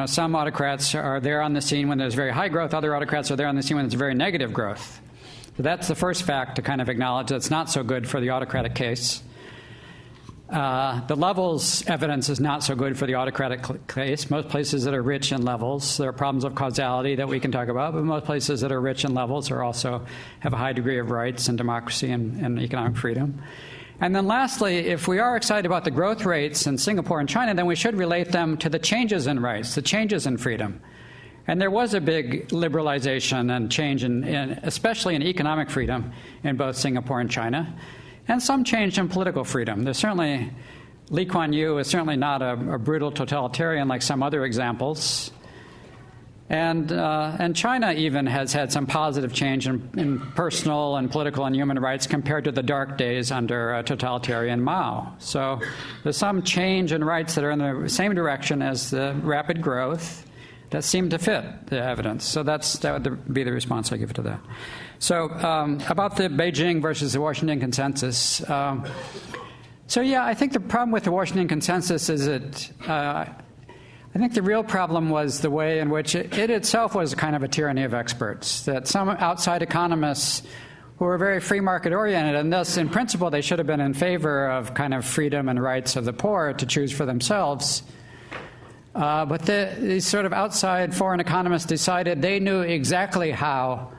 some autocrats are there on the scene when there's very high growth, other autocrats are there on the scene when there's very negative growth. So that's the first fact to kind of acknowledge that's not so good for the autocratic case. The levels evidence is not so good for the autocratic case. Most places that are rich in levels, there are problems of causality that we can talk about, but most places that are rich in levels are also have a high degree of rights and democracy and economic freedom. And then lastly, if we are excited about the growth rates in Singapore and China, then we should relate them to the changes in rights, the changes in freedom. And there was a big liberalization and change, especially in economic freedom in both Singapore and China, and some change in political freedom. There's certainly, Lee Kuan Yew is certainly not a brutal totalitarian like some other examples. And China even has had some positive change in personal and political and human rights compared to the dark days under totalitarian Mao. So there's some change in rights that are in the same direction as the rapid growth that seem to fit the evidence. So that would be the response I give to that. So about the Beijing versus the Washington consensus. So yeah, I think the problem with the Washington consensus is that I think the real problem was the way in which it itself was kind of a tyranny of experts, that some outside economists who were very free market oriented, and thus in principle they should have been in favor of kind of freedom and rights of the poor to choose for themselves. But these sort of outside foreign economists decided they knew exactly how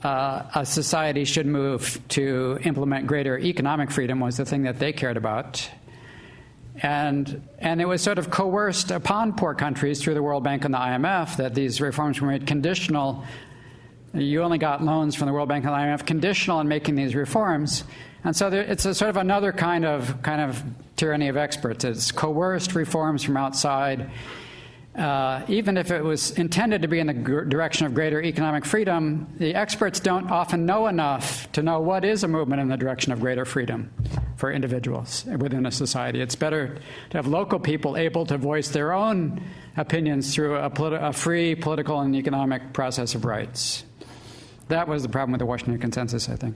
a society should move to implement greater economic freedom was the thing that they cared about. And it was sort of coerced upon poor countries through the World Bank and the IMF that these reforms were made conditional. You only got loans from the World Bank and the IMF conditional on making these reforms. And so it's a sort of another kind of tyranny of experts. It's coerced reforms from outside. Even if it was intended to be in the direction of greater economic freedom, the experts don't often know enough to know what is a movement in the direction of greater freedom for individuals within a society. It's better to have local people able to voice their own opinions through a free political and economic process of rights. That was the problem with the Washington Consensus, I think.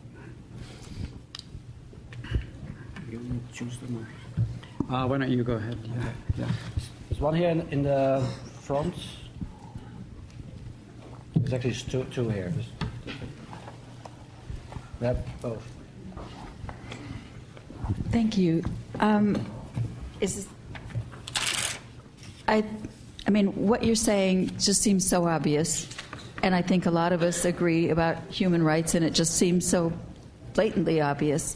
Why don't you go ahead? Yeah.
There's one here in the front. There's actually two here. Both.
Thank you. I mean, what you're saying just seems so obvious, and I think a lot of us agree about human rights, and it just seems so blatantly obvious.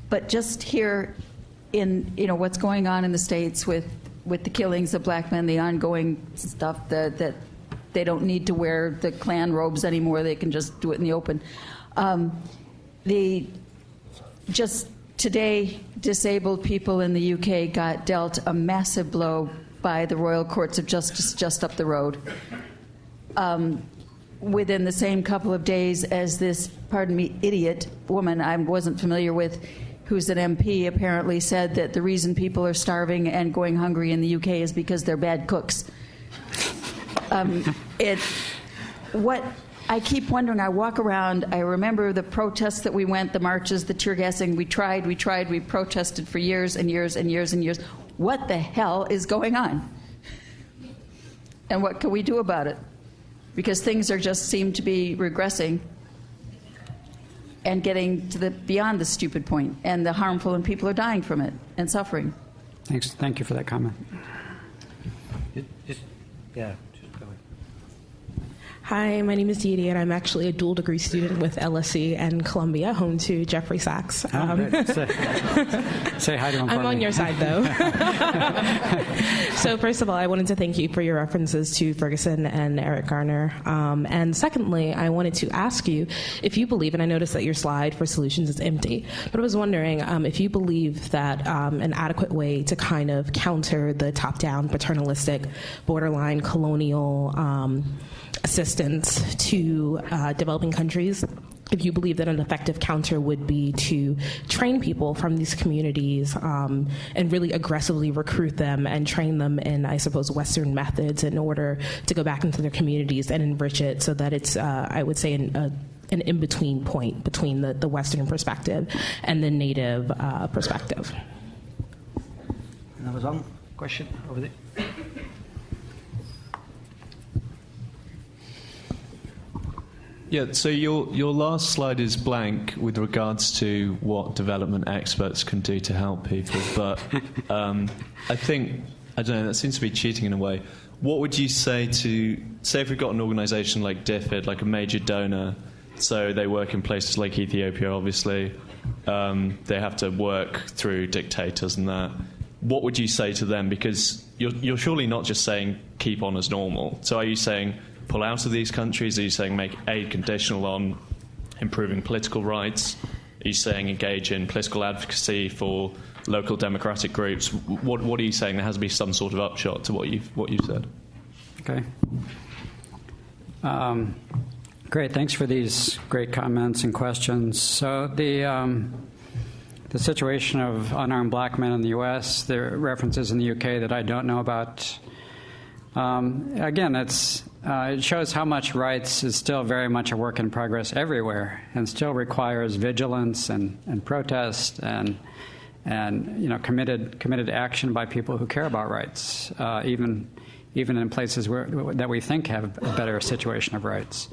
But just here in what's going on in the States with the killings of black men, the ongoing stuff that they don't need to wear the Klan robes anymore, they can just do it in the open. Just today, disabled people in the UK got dealt a massive blow by the Royal Courts of Justice just up the road. Within the same couple of days as this, idiot woman I wasn't familiar with, who's an MP, apparently said that the reason people are starving and going hungry in the UK is because they're bad cooks. I keep wondering, I walk around, I remember the protests that we went, the marches, the tear gassing, we protested for years and years and years and years. What the hell is going on? And what can we do about it? Because things just seem to be regressing and getting to beyond the stupid point, and the harmful, and people are dying from it and suffering.
Thanks. Thank you for that comment.
Just go ahead.
Hi, my name is Dee Dee, and I'm actually a dual degree student with LSE and Columbia, home to Jeffrey Sachs.
Say hi to him.
I'm on your side, though. So first of all, I wanted to thank you for your references to Ferguson and Eric Garner. And secondly, I wanted to ask you if you believe, and I noticed that your slide for solutions is empty, but I was wondering if you believe that an adequate way to kind of counter the top-down, paternalistic, borderline colonial assistance to developing countries, if you believe that an effective counter would be to train people from these communities and really aggressively recruit them and train them in, I suppose, Western methods in order to go back into their communities and enrich it so that it's, I would say, an in-between point between the Western perspective and the Native perspective.
And there was one question over there.
Yeah, so your last slide is blank with regards to what development experts can do to help people, but I think, I don't know, that seems to be cheating in a way. What would you say if we've got an organisation like DFID, like a major donor, so they work in places like Ethiopia, obviously, they have to work through dictators and that. What would you say to them? Because you're surely not just saying keep on as normal. So are you saying pull out of these countries? Are you saying make aid conditional on improving political rights? Are you saying engage in political advocacy for local democratic groups? What are you saying? There has to be some sort of upshot to what you've said.
Okay. Great. Thanks for these great comments and questions. So the situation of unarmed black men in the U.S., there are references in the U.K. that I don't know about. Again, it shows how much rights is still very much a work in progress everywhere, and still requires vigilance and protest and committed action by people who care about rights, even in places that we think have a better situation of rights.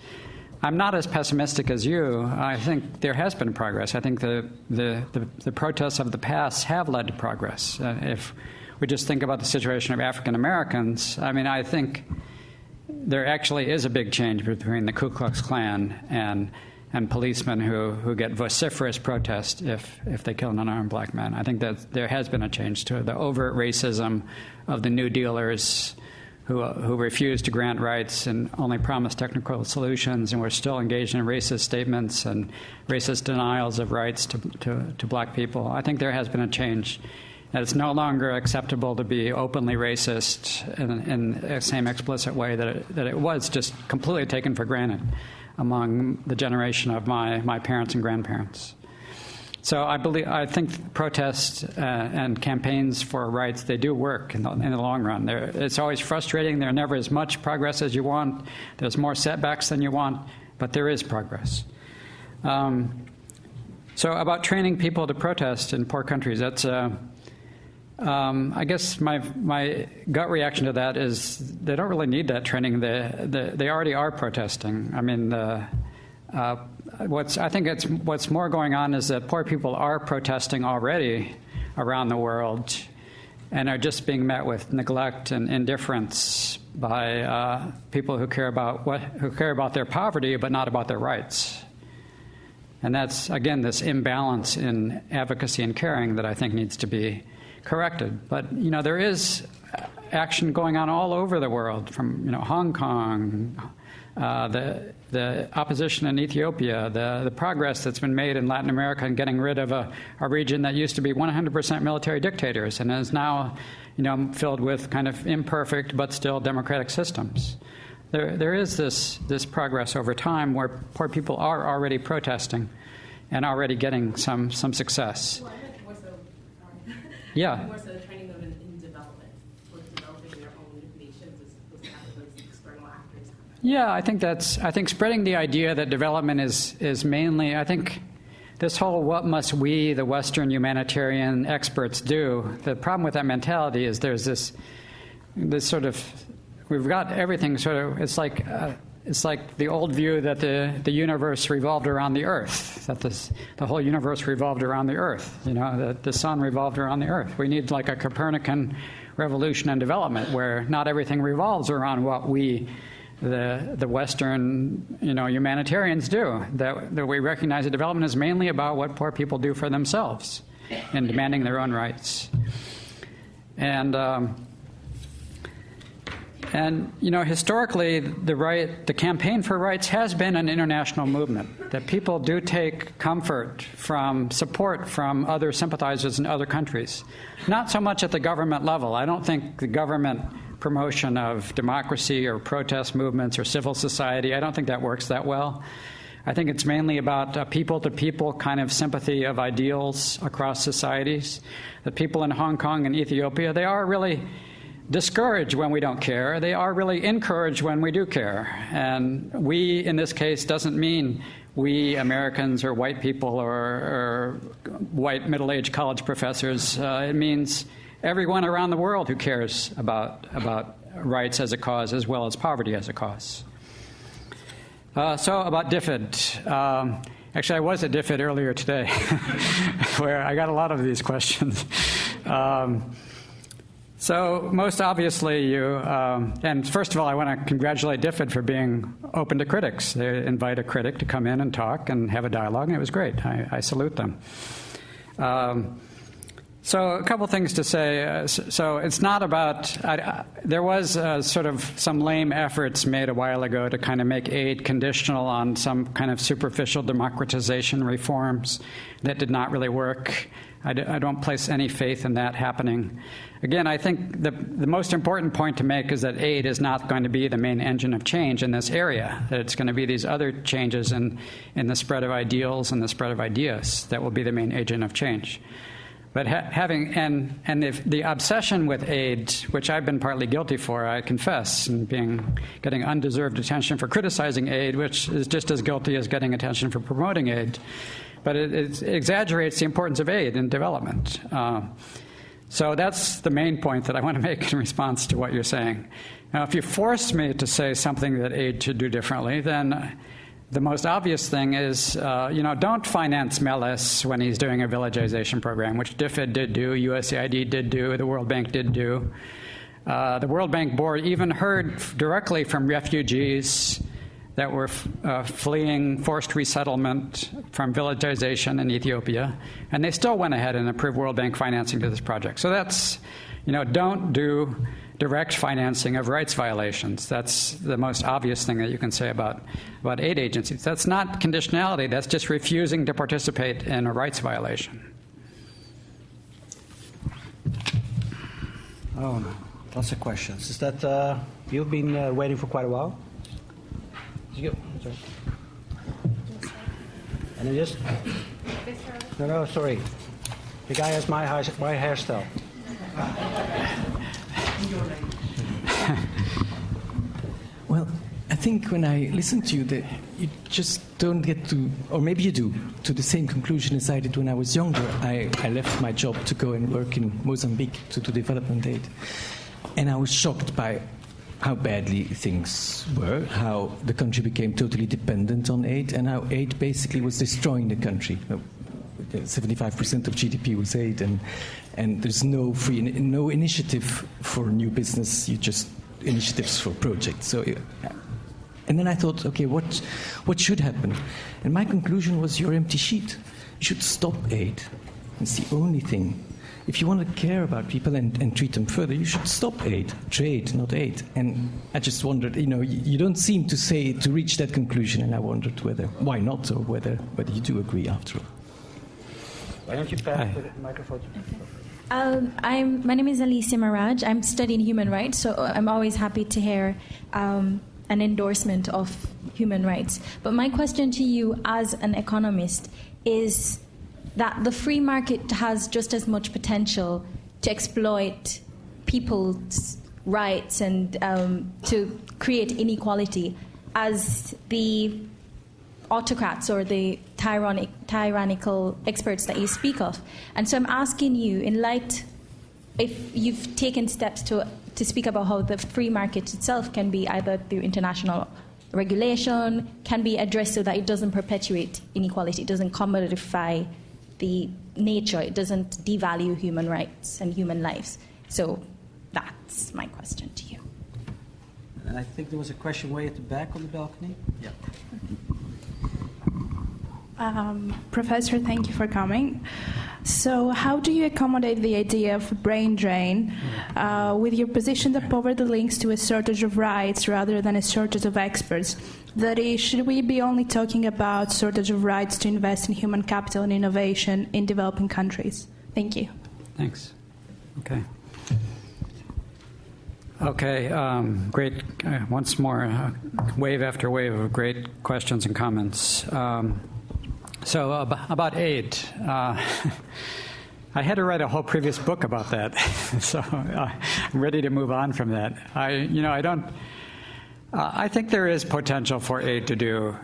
I'm not as pessimistic as you. I think there has been progress. I think the protests of the past have led to progress. If we just think about the situation of African Americans, I think there actually is a big change between the Ku Klux Klan and policemen who get vociferous protest if they kill an unarmed black man. I think that there has been a change to the overt racism of the New Dealers who refuse to grant rights and only promise technical solutions, and we're still engaged in racist statements and racist denials of rights to black people. I think there has been a change. That it's no longer acceptable to be openly racist in the same explicit way that it was just completely taken for granted among the generation of my parents and grandparents. So I think protests and campaigns for rights, they do work in the long run. It's always frustrating. There's never as much progress as you want. There's more setbacks than you want, but there is progress. So about training people to protest in poor countries, that's I guess my gut reaction to that is they don't really need that training. They already are protesting. What's more going on is that poor people are protesting already around the world and are just being met with neglect and indifference by people who care about their poverty but not about their rights. And that's, again, this imbalance in advocacy and caring that I think needs to be corrected. But, there is action going on all over the world, from, Hong Kong, the opposition in Ethiopia, the progress that's been made in Latin America in getting rid of a region that used to be 100% military dictators and is now, filled with kind of imperfect but still democratic systems. There is this progress over time where poor people are already protesting and already getting some success.
Well, I meant more so,
Yeah.
more so training them in development, for developing their own nations as opposed to having those external actors.
Yeah, I think spreading the idea that development is mainly, I think this whole what must we, the Western humanitarian experts, do, the problem with that mentality is there's this sort of, we've got everything sort of, it's like the old view that the universe revolved around the Earth, that the whole universe revolved around the Earth, that the sun revolved around the Earth. We need like a Copernican revolution and development where not everything revolves around what we, the Western, humanitarians do, that we recognize that development is mainly about what poor people do for themselves in demanding their own rights. And historically, the campaign for rights has been an international movement, that people do take comfort from support from other sympathizers in other countries. Not so much at the government level. I don't think the government promotion of democracy or protest movements or civil society, I don't think that works that well. I think it's mainly about people-to-people kind of sympathy of ideals across societies. The people in Hong Kong and Ethiopia, they are really discouraged when we don't care. They are really encouraged when we do care. And we, in this case, doesn't mean we Americans or white people or white middle-aged college professors. It means everyone around the world who cares about rights as a cause as well as poverty as a cause. So about DFID. Actually, I was at DFID earlier today, where I got a lot of these questions. So most obviously, and first of all, I want to congratulate DFID for being open to critics. They invite a critic to come in and talk and have a dialogue, and it was great. I salute them. So a couple things to say. So it's not about, there was sort of some lame efforts made a while ago to kind of make aid conditional on some kind of superficial democratization reforms that did not really work. I don't place any faith in that happening. Again, I think the most important point to make is that aid is not going to be the main engine of change in this area, that it's going to be these other changes in the spread of ideals and the spread of ideas that will be the main agent of change. But the obsession with aid, which I've been partly guilty for, I confess, and getting undeserved attention for criticizing aid, which is just as guilty as getting attention for promoting aid. But it exaggerates the importance of aid in development. So that's the main point that I want to make in response to what you're saying. Now, if you force me to say something that aid should do differently, then the most obvious thing is, don't finance Melis when he's doing a villagization program, which DFID did do, USAID did do, the World Bank did do. The World Bank Board even heard directly from refugees that were fleeing forced resettlement from villagization in Ethiopia, and they still went ahead and approved World Bank financing to this project. So that's, don't do direct financing of rights violations. That's the most obvious thing that you can say about aid agencies. That's not conditionality. That's just refusing to participate in a rights violation.
Oh, lots of questions. Is that you've been waiting for quite a while? Sorry. And it is? No, sorry. The guy has my hairstyle.
Well, I think when I listen to you, that you just don't get to, or maybe you do, to the same conclusion as I did when I was younger. I left my job to go and work in Mozambique to do development aid. And I was shocked by how badly things were, how the country became totally dependent on aid, and how aid basically was destroying the country. 75% of GDP was aid, and there's no initiative for new business. You just initiatives for projects. So, and then I thought, okay, what should happen? And my conclusion was your empty sheet. You should stop aid. It's the only thing. If you want to care about people and treat them further, you should stop aid, trade, not aid. And I just wondered, you don't seem to reach that conclusion, and I wondered why not, or whether you do agree after all.
Why don't you pass the microphone?
My name is Alicia Maraj. I'm studying human rights, so I'm always happy to hear an endorsement of human rights. But my question to you as an economist is that the free market has just as much potential to exploit people's rights and to create inequality as the autocrats or the tyrannical experts that you speak of. And so I'm asking you, in light, if you've taken steps to speak about how the free market itself can be either through international regulation, can be addressed so that it doesn't perpetuate inequality, it doesn't commodify the nature, it doesn't devalue human rights and human lives. So that's my question to you.
And I think there was a question way at the back on the balcony. Yeah.
Professor, thank you for coming. So how do you accommodate the idea of brain drain with your position that poverty links to a shortage of rights rather than a shortage of experts? That is, should we be only talking about shortage of rights to invest in human capital and innovation in developing countries? Thank you.
Thanks. Okay, great. Once more, wave after wave of great questions and comments. So about aid, I had to write a whole previous book about that, so I'm ready to move on from that. I think there is potential for aid to do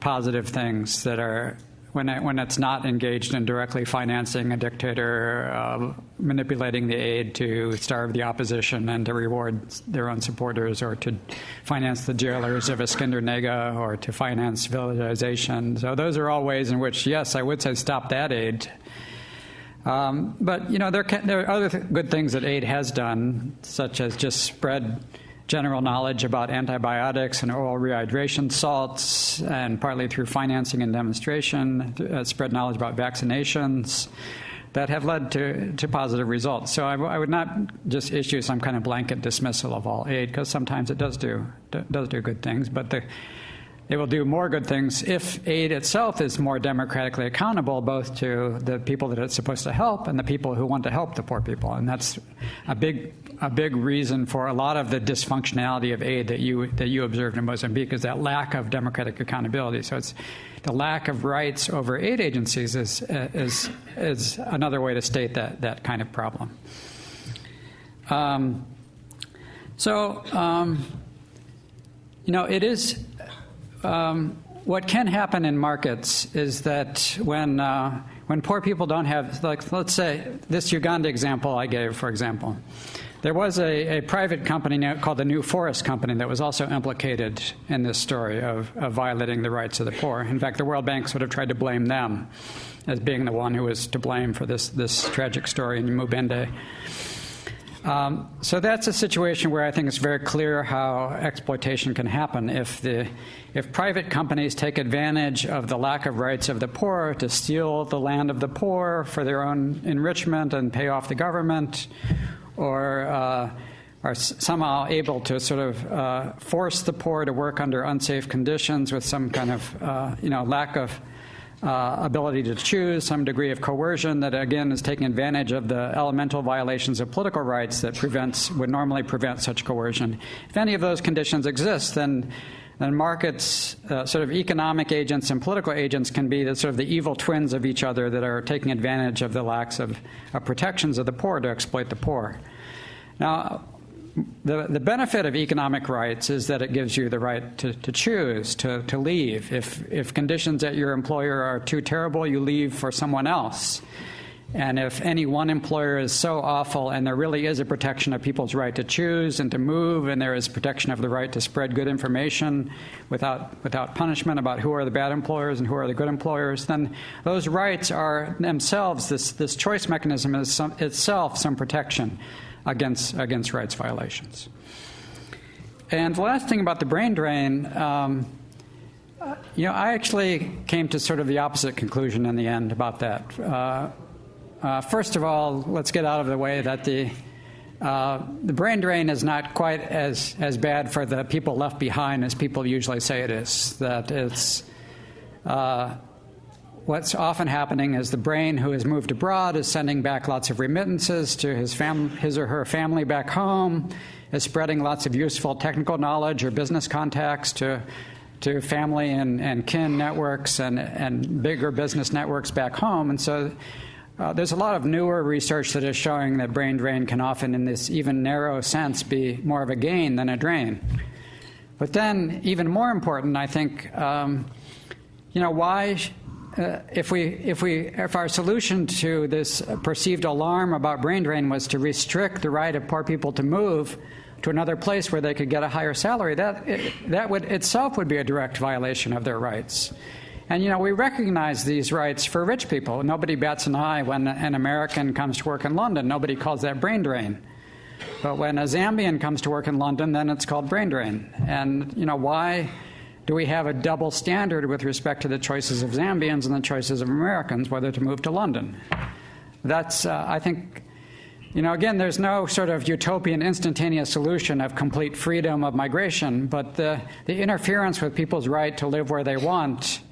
positive things that are when it's not engaged in directly financing a dictator, manipulating the aid to starve the opposition and to reward their own supporters, or to finance the jailers of Iskender Nega, or to finance villagization. So those are all ways in which, yes, I would say stop that aid. But there are other good things that aid has done, such as just spread general knowledge about antibiotics and oral rehydration salts, and partly through financing and demonstration, spread knowledge about vaccinations that have led to positive results. So I would not just issue some kind of blanket dismissal of all aid, because sometimes it does do good things, but it will do more good things if aid itself is more democratically accountable, both to the people that it's supposed to help and the people who want to help the poor people. And that's a big reason for a lot of the dysfunctionality of aid that you observed in Mozambique, is that lack of democratic accountability. So it's the lack of rights over aid agencies is another way to state that kind of problem. It is. What can happen in markets is that when poor people don't have, like, let's say this Uganda example I gave, for example, there was a private company called the New Forest Company that was also implicated in this story of violating the rights of the poor. In fact, the World Bank sort of tried to blame them as being the one who was to blame for this tragic story in Mubende. So that's a situation where I think it's very clear how exploitation can happen if private companies take advantage of the lack of rights of the poor to steal the land of the poor for their own enrichment and pay off the government, or are somehow able to sort of force the poor to work under unsafe conditions with some kind of lack of ability to choose, some degree of coercion that, again, is taking advantage of the elemental violations of political rights that would normally prevent such coercion. If any of those conditions exist, then markets, sort of economic agents and political agents, can be the evil twins of each other that are taking advantage of the lacks of protections of the poor to exploit the poor. Now, the benefit of economic rights is that it gives you the right to choose, to leave. If conditions at your employer are too terrible, you leave for someone else. And if any one employer is so awful, and there really is a protection of people's right to choose and to move, and there is protection of the right to spread good information without punishment about who are the bad employers and who are the good employers, then those rights are themselves, this choice mechanism is itself some protection against rights violations. And the last thing about the brain drain, I actually came to sort of the opposite conclusion in the end about that. First of all, let's get out of the way that the brain drain is not quite as bad for the people left behind as people usually say it is. That it's what's often happening is the brain who has moved abroad is sending back lots of remittances to his or her family back home, is spreading lots of useful technical knowledge or business contacts to family and kin networks and bigger business networks back home. And so there's a lot of newer research that is showing that brain drain can often, in this even narrow sense, be more of a gain than a drain. But then, even more important, I think, why... If our solution to this perceived alarm about brain drain was to restrict the right of poor people to move to another place where they could get a higher salary, that would itself would be a direct violation of their rights. And we recognize these rights for rich people. Nobody bats an eye when an American comes to work in London. Nobody calls that brain drain. But when a Zambian comes to work in London, then it's called brain drain. And why do we have a double standard with respect to the choices of Zambians and the choices of Americans, whether to move to London? That's, I think, again, there's no sort of utopian instantaneous solution of complete freedom of migration, but the interference with people's right to live where they want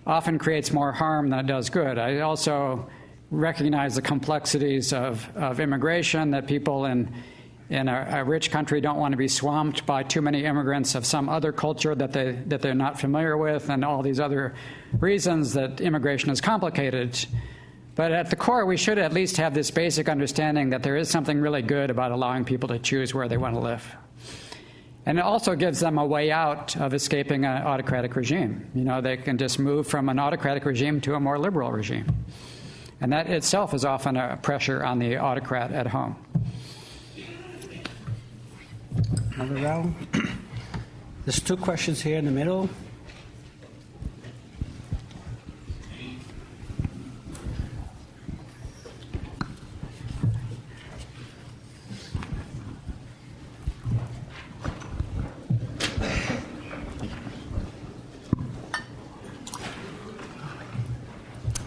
often creates more harm than it does good. I also recognize the complexities of immigration, that people in a rich country don't want to be swamped by too many immigrants of some other culture that they're not familiar with, and all these other reasons that immigration is complicated. But at the core, we should at least have this basic understanding that there is something really good about allowing people to choose where they want to live. And it also gives them a way out of escaping an autocratic regime. You know, they can just move from an autocratic regime to a more liberal regime. And that itself is often a pressure on the autocrat at home.
Another round. There's 2 questions here in the middle.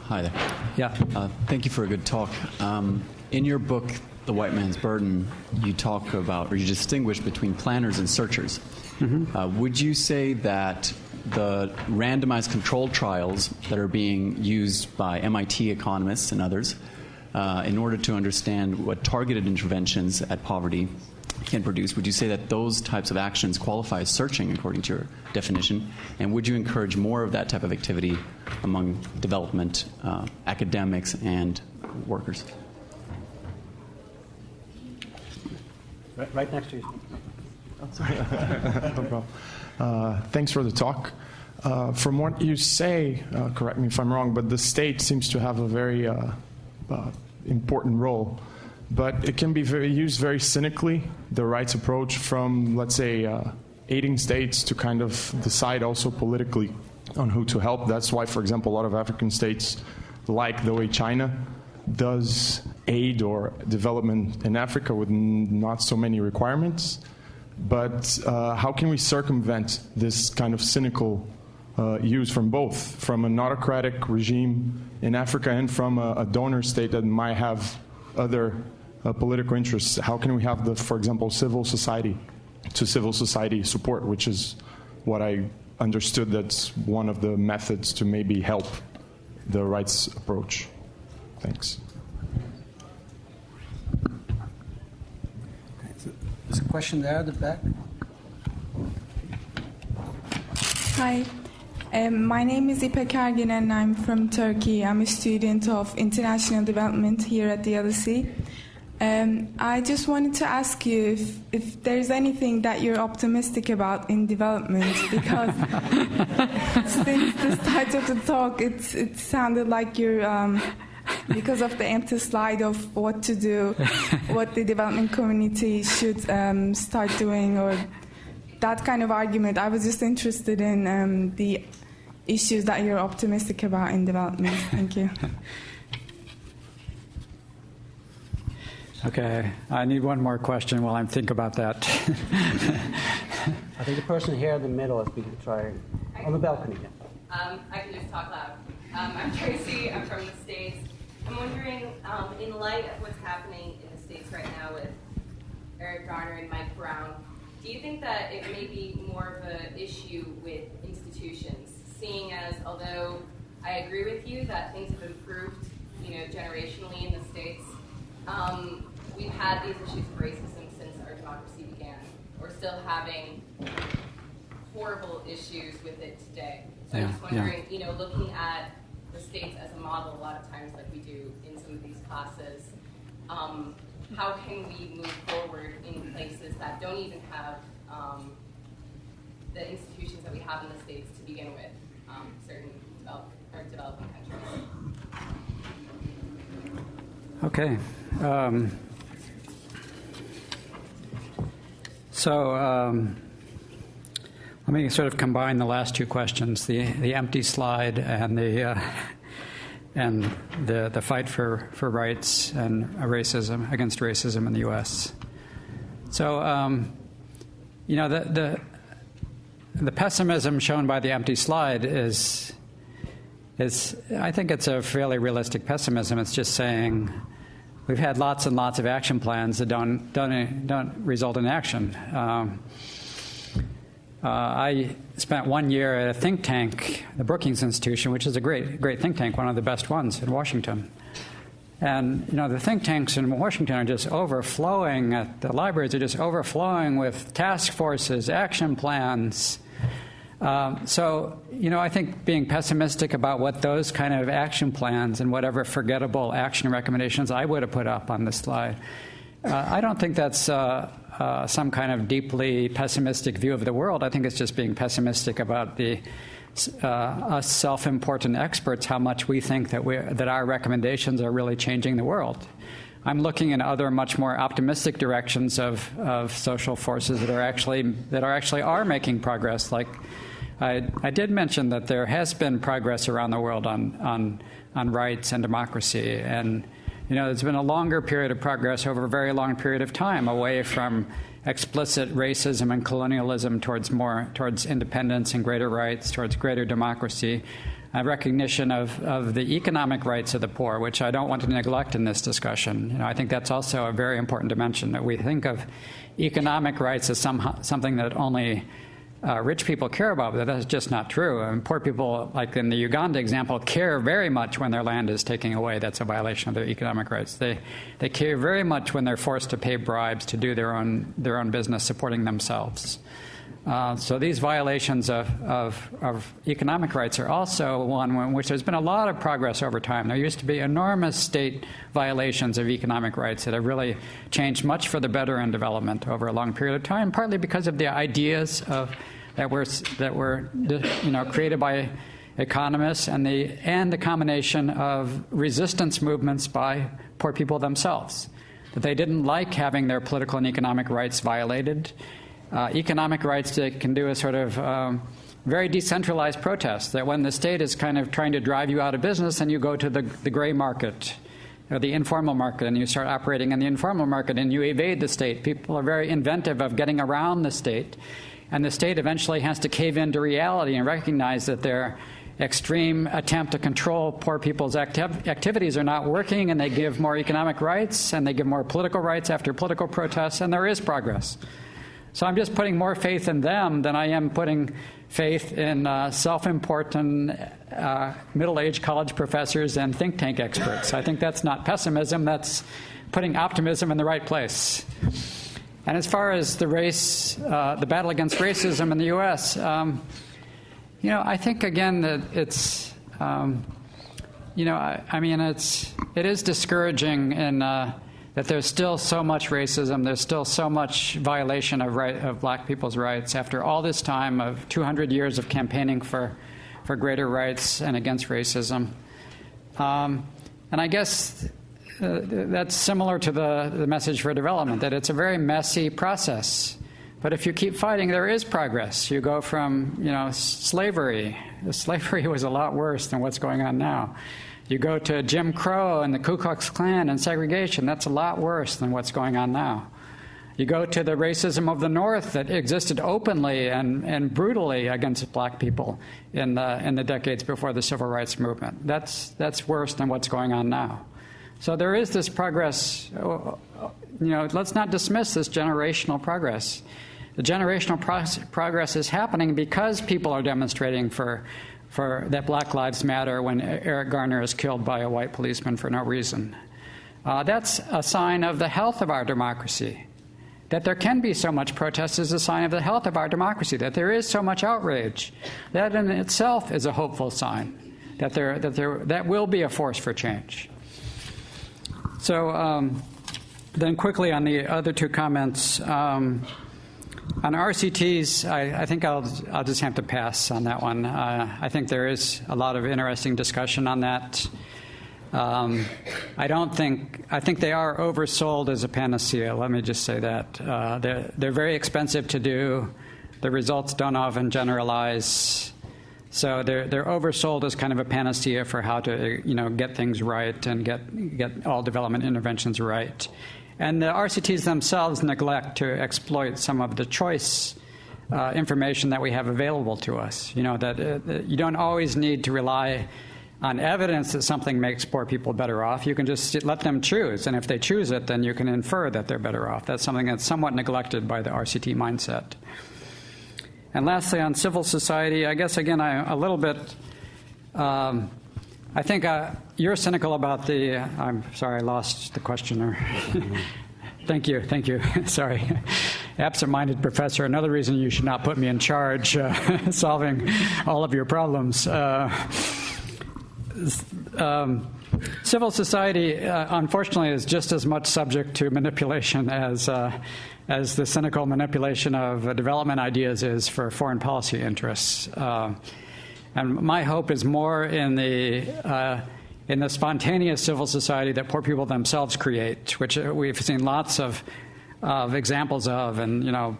Hi there.
Yeah.
Thank you for a good talk. In your book, The White Man's Burden, you talk about, or you distinguish between planners and searchers. Mm-hmm. Would you say that the randomized controlled trials that are being used by MIT economists and others in order to understand what targeted interventions at poverty can produce, would you say that those types of actions qualify as searching according to your definition? And would you encourage more of that type of activity among development academics and workers?
Right next to you.
Oh, sorry. No problem. Thanks for the talk. From what you say, correct me if I'm wrong, but the state seems to have a very important role. But it can be used very cynically, the rights approach from, let's say, aiding states to kind of decide also politically on who to help. That's why, for example, a lot of African states, like the way China does aid or development in Africa with not so many requirements. But how can we circumvent this kind of cynical use from both, from an autocratic regime in Africa and from a donor state that might have other political interests? How can we have for example, civil society to civil society support, which is what I understood that's one of the methods to maybe help the rights approach. Thanks.
There's a question there at the back.
Hi. My name is İpek Ergin and I'm from Turkey. I'm a student of international development here at the LSE. I just wanted to ask you if there's anything that you're optimistic about in development, because since the start of the talk, it sounded like you're, because of the empty slide of what to do, what the development community should start doing, or that kind of argument. I was just interested in the issues that you're optimistic about in development. Thank you.
Okay, I need one more question while I think about that.
I think the person here in the middle has been trying on the balcony.
I can just talk loud. I'm Tracy. I'm from the States. I'm wondering, in light of what's happening in the States right now with Eric Garner and Mike Brown, do you think that it may be more of an issue with institutions, seeing as, although I agree with you that things have improved, generationally in the States, we've had these issues of racism since our democracy began. We're still having horrible issues with it today. So I'm just wondering, looking at the States as a model a lot of times like we do in some of these classes, how can we move forward in places that don't even have the institutions that we have in the States to begin with, certain developing countries?
Okay. Let me sort of combine the last 2 questions: the empty slide and the fight for rights and racism against racism in the U.S. So, the pessimism shown by the empty slide is I think it's a fairly realistic pessimism. It's just saying we've had lots and lots of action plans that don't result in action. I spent 1 year at a think tank, the Brookings Institution, which is a great think tank, one of the best ones in Washington. And the think tanks in Washington are just overflowing. The libraries are just overflowing with task forces, action plans. So I think being pessimistic about what those kind of action plans and whatever forgettable action recommendations I would have put up on this slide, I don't think that's some kind of deeply pessimistic view of the world. I think it's just being pessimistic about the us self-important experts, how much we think that our recommendations are really changing the world. I'm looking in other much more optimistic directions of social forces that are actually making progress. Like I did mention that there has been progress around the world on rights and democracy, and there's been a longer period of progress over a very long period of time away from explicit racism and colonialism towards independence and greater rights, towards greater democracy, a recognition of the economic rights of the poor, which I don't want to neglect in this discussion. I think that's also a very important dimension, that we think of economic rights as something that only rich people care about, but that's just not true. And poor people, like in the Uganda example, care very much when their land is taken away. That's a violation of their economic rights. They care very much when they're forced to pay bribes to do their own business supporting themselves. So these violations of economic rights are also one in which there's been a lot of progress over time. There used to be enormous state violations of economic rights that have really changed much for the better in development over a long period of time, partly because of the ideas that were created by economists and the combination of resistance movements by poor people themselves, that they didn't like having their political and economic rights violated. Economic rights that can do a sort of very decentralized protest, that when the state is kind of trying to drive you out of business and you go to the gray market or the informal market and you start operating in the informal market and you evade the state. People are very inventive of getting around the state, and the state eventually has to cave into reality and recognize that their extreme attempt to control poor people's activities are not working, and they give more economic rights and they give more political rights after political protests, and there is progress. So I'm just putting more faith in them than I am putting faith in self-important middle-aged college professors and think tank experts. I think that's not pessimism, that's putting optimism in the right place. And as far as the battle against racism in the U.S., I think, again, that it's, it is discouraging in that there's still so much racism, there's still so much violation of black people's rights after all this time of 200 years of campaigning for greater rights and against racism. And I guess that's similar to the message for development, that it's a very messy process. But if you keep fighting, there is progress. You go from, slavery. Slavery was a lot worse than what's going on now. You go to Jim Crow and the Ku Klux Klan and segregation. That's a lot worse than what's going on now. You go to the racism of the North that existed openly and brutally against black people in the decades before the Civil Rights Movement. That's worse than what's going on now. So there is this progress. Let's not dismiss this generational progress. The generational progress is happening because people are demonstrating for that Black Lives Matter when Eric Garner is killed by a white policeman for no reason. That's a sign of the health of our democracy. That there can be so much protest is a sign of the health of our democracy. That there is so much outrage, that in itself is a hopeful sign. That will be a force for change. So then quickly on the other two comments. On RCTs, I think I'll just have to pass on that one. I think there is a lot of interesting discussion on that. I think they are oversold as a panacea. Let me just say that. They're very expensive to do. The results don't often generalize. So they're oversold as kind of a panacea for how to get things right and get all development interventions right. And the RCTs themselves neglect to exploit some of the choice information that we have available to us. That you don't always need to rely on evidence that something makes poor people better off. You can just let them choose, and if they choose it, then you can infer that they're better off. That's something that's somewhat neglected by the RCT mindset. And lastly, on civil society, I guess, again, I'm a little bit... I think you're cynical about I'm sorry, I lost the questioner. Thank you. Sorry. Absent-minded professor, another reason you should not put me in charge solving all of your problems. Civil society, unfortunately, is just as much subject to manipulation as the cynical manipulation of development ideas is for foreign policy interests. And my hope is more in the spontaneous civil society that poor people themselves create, which we've seen lots of examples of, and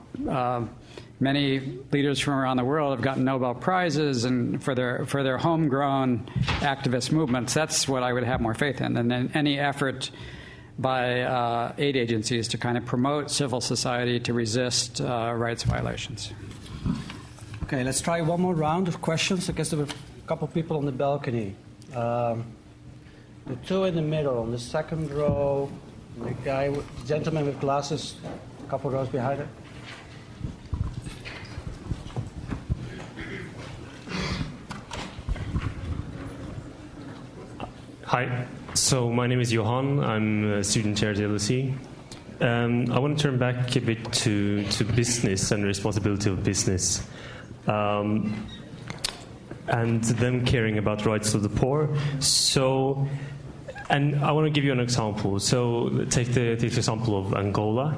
many leaders from around the world have gotten Nobel Prizes and for their homegrown activist movements. That's what I would have more faith in than any effort by aid agencies to kind of promote civil society to resist rights violations.
Okay, let's try one more round of questions. I guess there were a couple of people on the balcony. The two in the middle, on the second row, the gentleman with glasses, a couple rows behind it.
Hi, so my name is Johan. I'm a student here at the LSE. I want to turn back a bit to business and the responsibility of business. And them caring about rights of the poor. So, and I want to give you an example. So, take the example of Angola.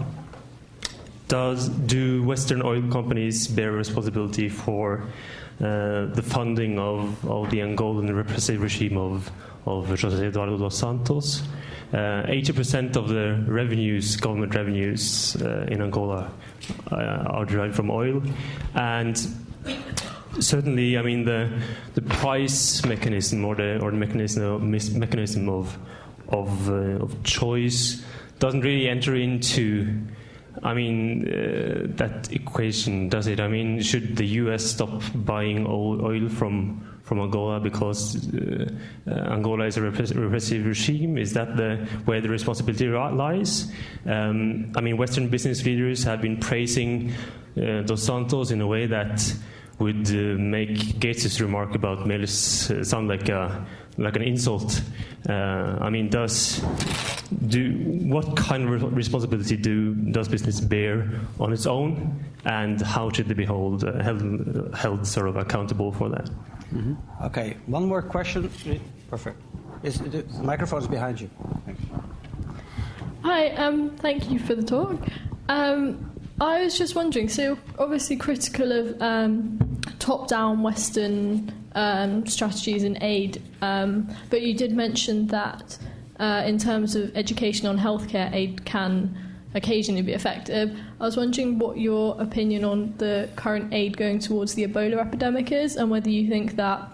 Do Western oil companies bear responsibility for the funding of the Angolan repressive regime of José Eduardo dos Santos? 80% of the revenues, government revenues in Angola, are derived from oil, and certainly, I mean, the price mechanism or the mechanism of choice doesn't really enter into, I mean, that equation, does it? I mean, should the U.S. stop buying oil from Angola because Angola is a repressive regime? Is that where the responsibility lies? I mean, Western business leaders have been praising Dos Santos in a way that would make Gates' remark about Melis sound like an insult. I mean, what kind of responsibility does business bear on its own, and how should they be held sort of accountable for that?
Mm-hmm. Okay, one more question. Perfect. The microphone is behind you. Thanks.
Hi, thank you for the talk. I was just wondering, so obviously critical of top-down Western strategies in aid, but you did mention that in terms of education on healthcare, aid can occasionally be effective. I was wondering what your opinion on the current aid going towards the Ebola epidemic is, and whether you think that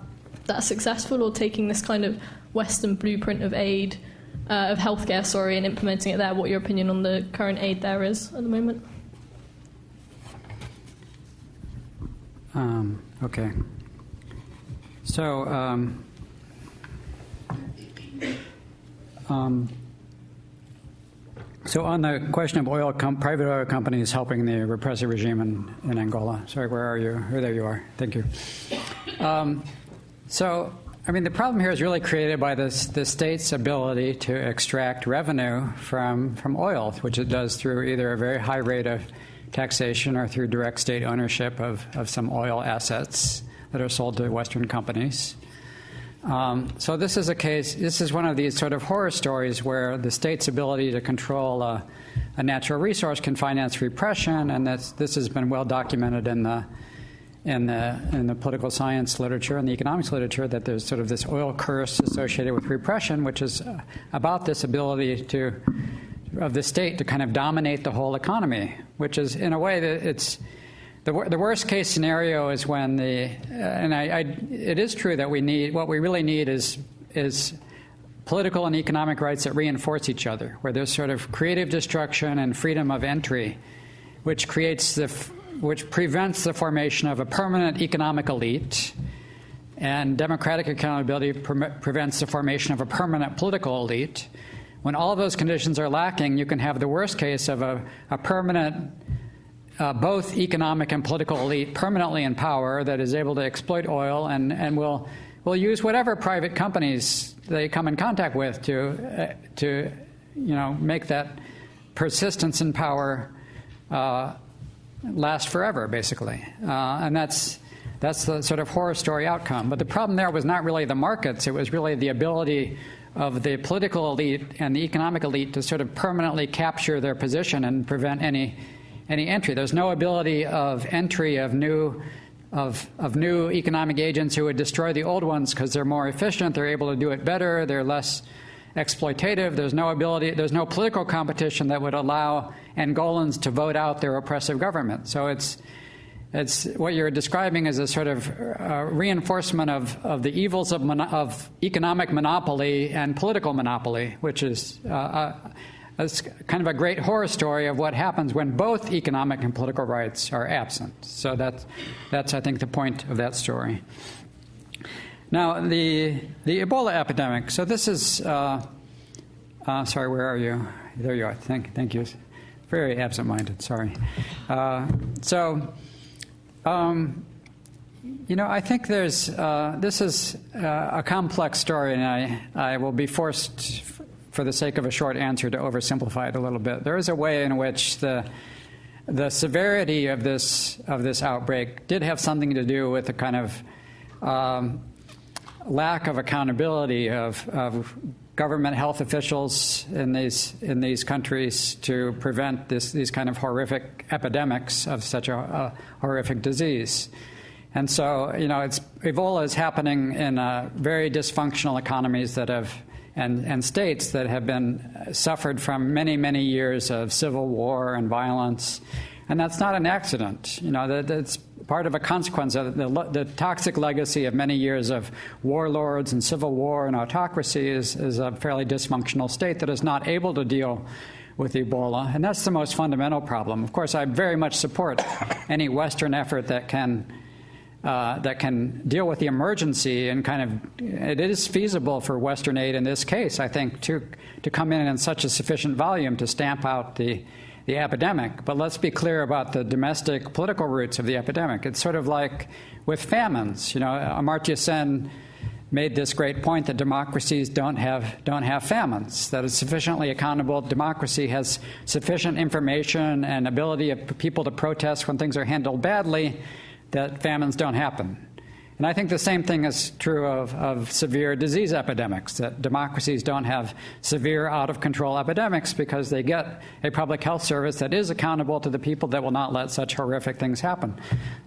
that's successful, or taking this kind of Western blueprint of aid, of healthcare, and implementing it there, what your opinion on the current aid there is at the moment.
Okay. So, so on the question of private oil companies helping the repressive regime in Angola. Sorry, where are you? Oh, there you are. Thank you. So, I mean, the problem here is really created by the state's ability to extract revenue from oil, which it does through either a very high rate of taxation or through direct state ownership of some oil assets that are sold to Western companies. So this is a case, this is one of these sort of horror stories where the state's ability to control a natural resource can finance repression, and this has been well documented in the political science literature and the economics literature, that there's sort of this oil curse associated with repression, which is about this ability of the state to kind of dominate the whole economy, which is, in a way, that it's the worst case scenario is when it is true that what we really need is political and economic rights that reinforce each other, where there's sort of creative destruction and freedom of entry, which prevents the formation of a permanent economic elite, and democratic accountability prevents the formation of a permanent political elite. When all of those conditions are lacking, you can have the worst case of a permanent, both economic and political elite permanently in power that is able to exploit oil and will use whatever private companies they come in contact with to make that persistence in power last forever, basically. And that's the sort of horror story outcome. But the problem there was not really the markets; it was really the ability the political elite and the economic elite to sort of permanently capture their position and prevent any entry. There's no ability of entry of new economic agents who would destroy the old ones because they're more efficient, they're able to do it better, they're less exploitative. There's no political competition that would allow Angolans to vote out their oppressive government. So it's what you're describing is a sort of reinforcement of the evils of economic monopoly and political monopoly, which is it's kind of a great horror story of what happens when both economic and political rights are absent. So that's I think, the point of that story. Now, the Ebola epidemic. So this is, sorry, where are you? There you are. Thank you. Very absent-minded, sorry. I think this is a complex story, and I will be forced, for the sake of a short answer, to oversimplify it a little bit. There is a way in which the severity of this outbreak did have something to do with the kind of lack of accountability of government health officials in these countries to prevent these kind of horrific epidemics of such a horrific disease. And so, Ebola is happening in very dysfunctional economies that have and states that have been suffered from many, many years of civil war and violence. And that's not an accident. That's part of a consequence of the toxic legacy of many years of warlords and civil war and autocracy is a fairly dysfunctional state that is not able to deal with Ebola. And that's the most fundamental problem. Of course, I very much support any Western effort that can deal with the emergency and it is feasible for Western aid in this case, I think, to come in such a sufficient volume to stamp out the epidemic. But let's be clear about the domestic political roots of the epidemic. It's sort of like with famines. Amartya Sen made this great point that democracies don't have famines, that it's sufficiently accountable. Democracy has sufficient information and ability of people to protest when things are handled badly, that famines don't happen. And I think the same thing is true of severe disease epidemics, that democracies don't have severe, out-of-control epidemics because they get a public health service that is accountable to the people that will not let such horrific things happen.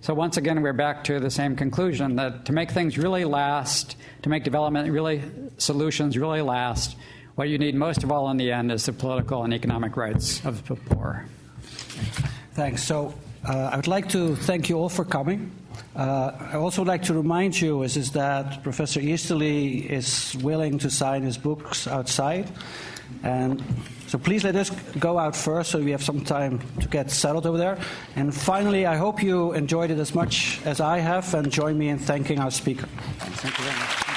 So once again, we're back to the same conclusion, that to make things really last, to make solutions really last, what you need most of all in the end is the political and economic rights of the poor.
Thanks. So I would like to thank you all for coming. I also would like to remind you is that Professor Easterly is willing to sign his books outside. And so please let us go out first so we have some time to get settled over there. And finally, I hope you enjoyed it as much as I have, and join me in thanking our speaker. Thank you very much.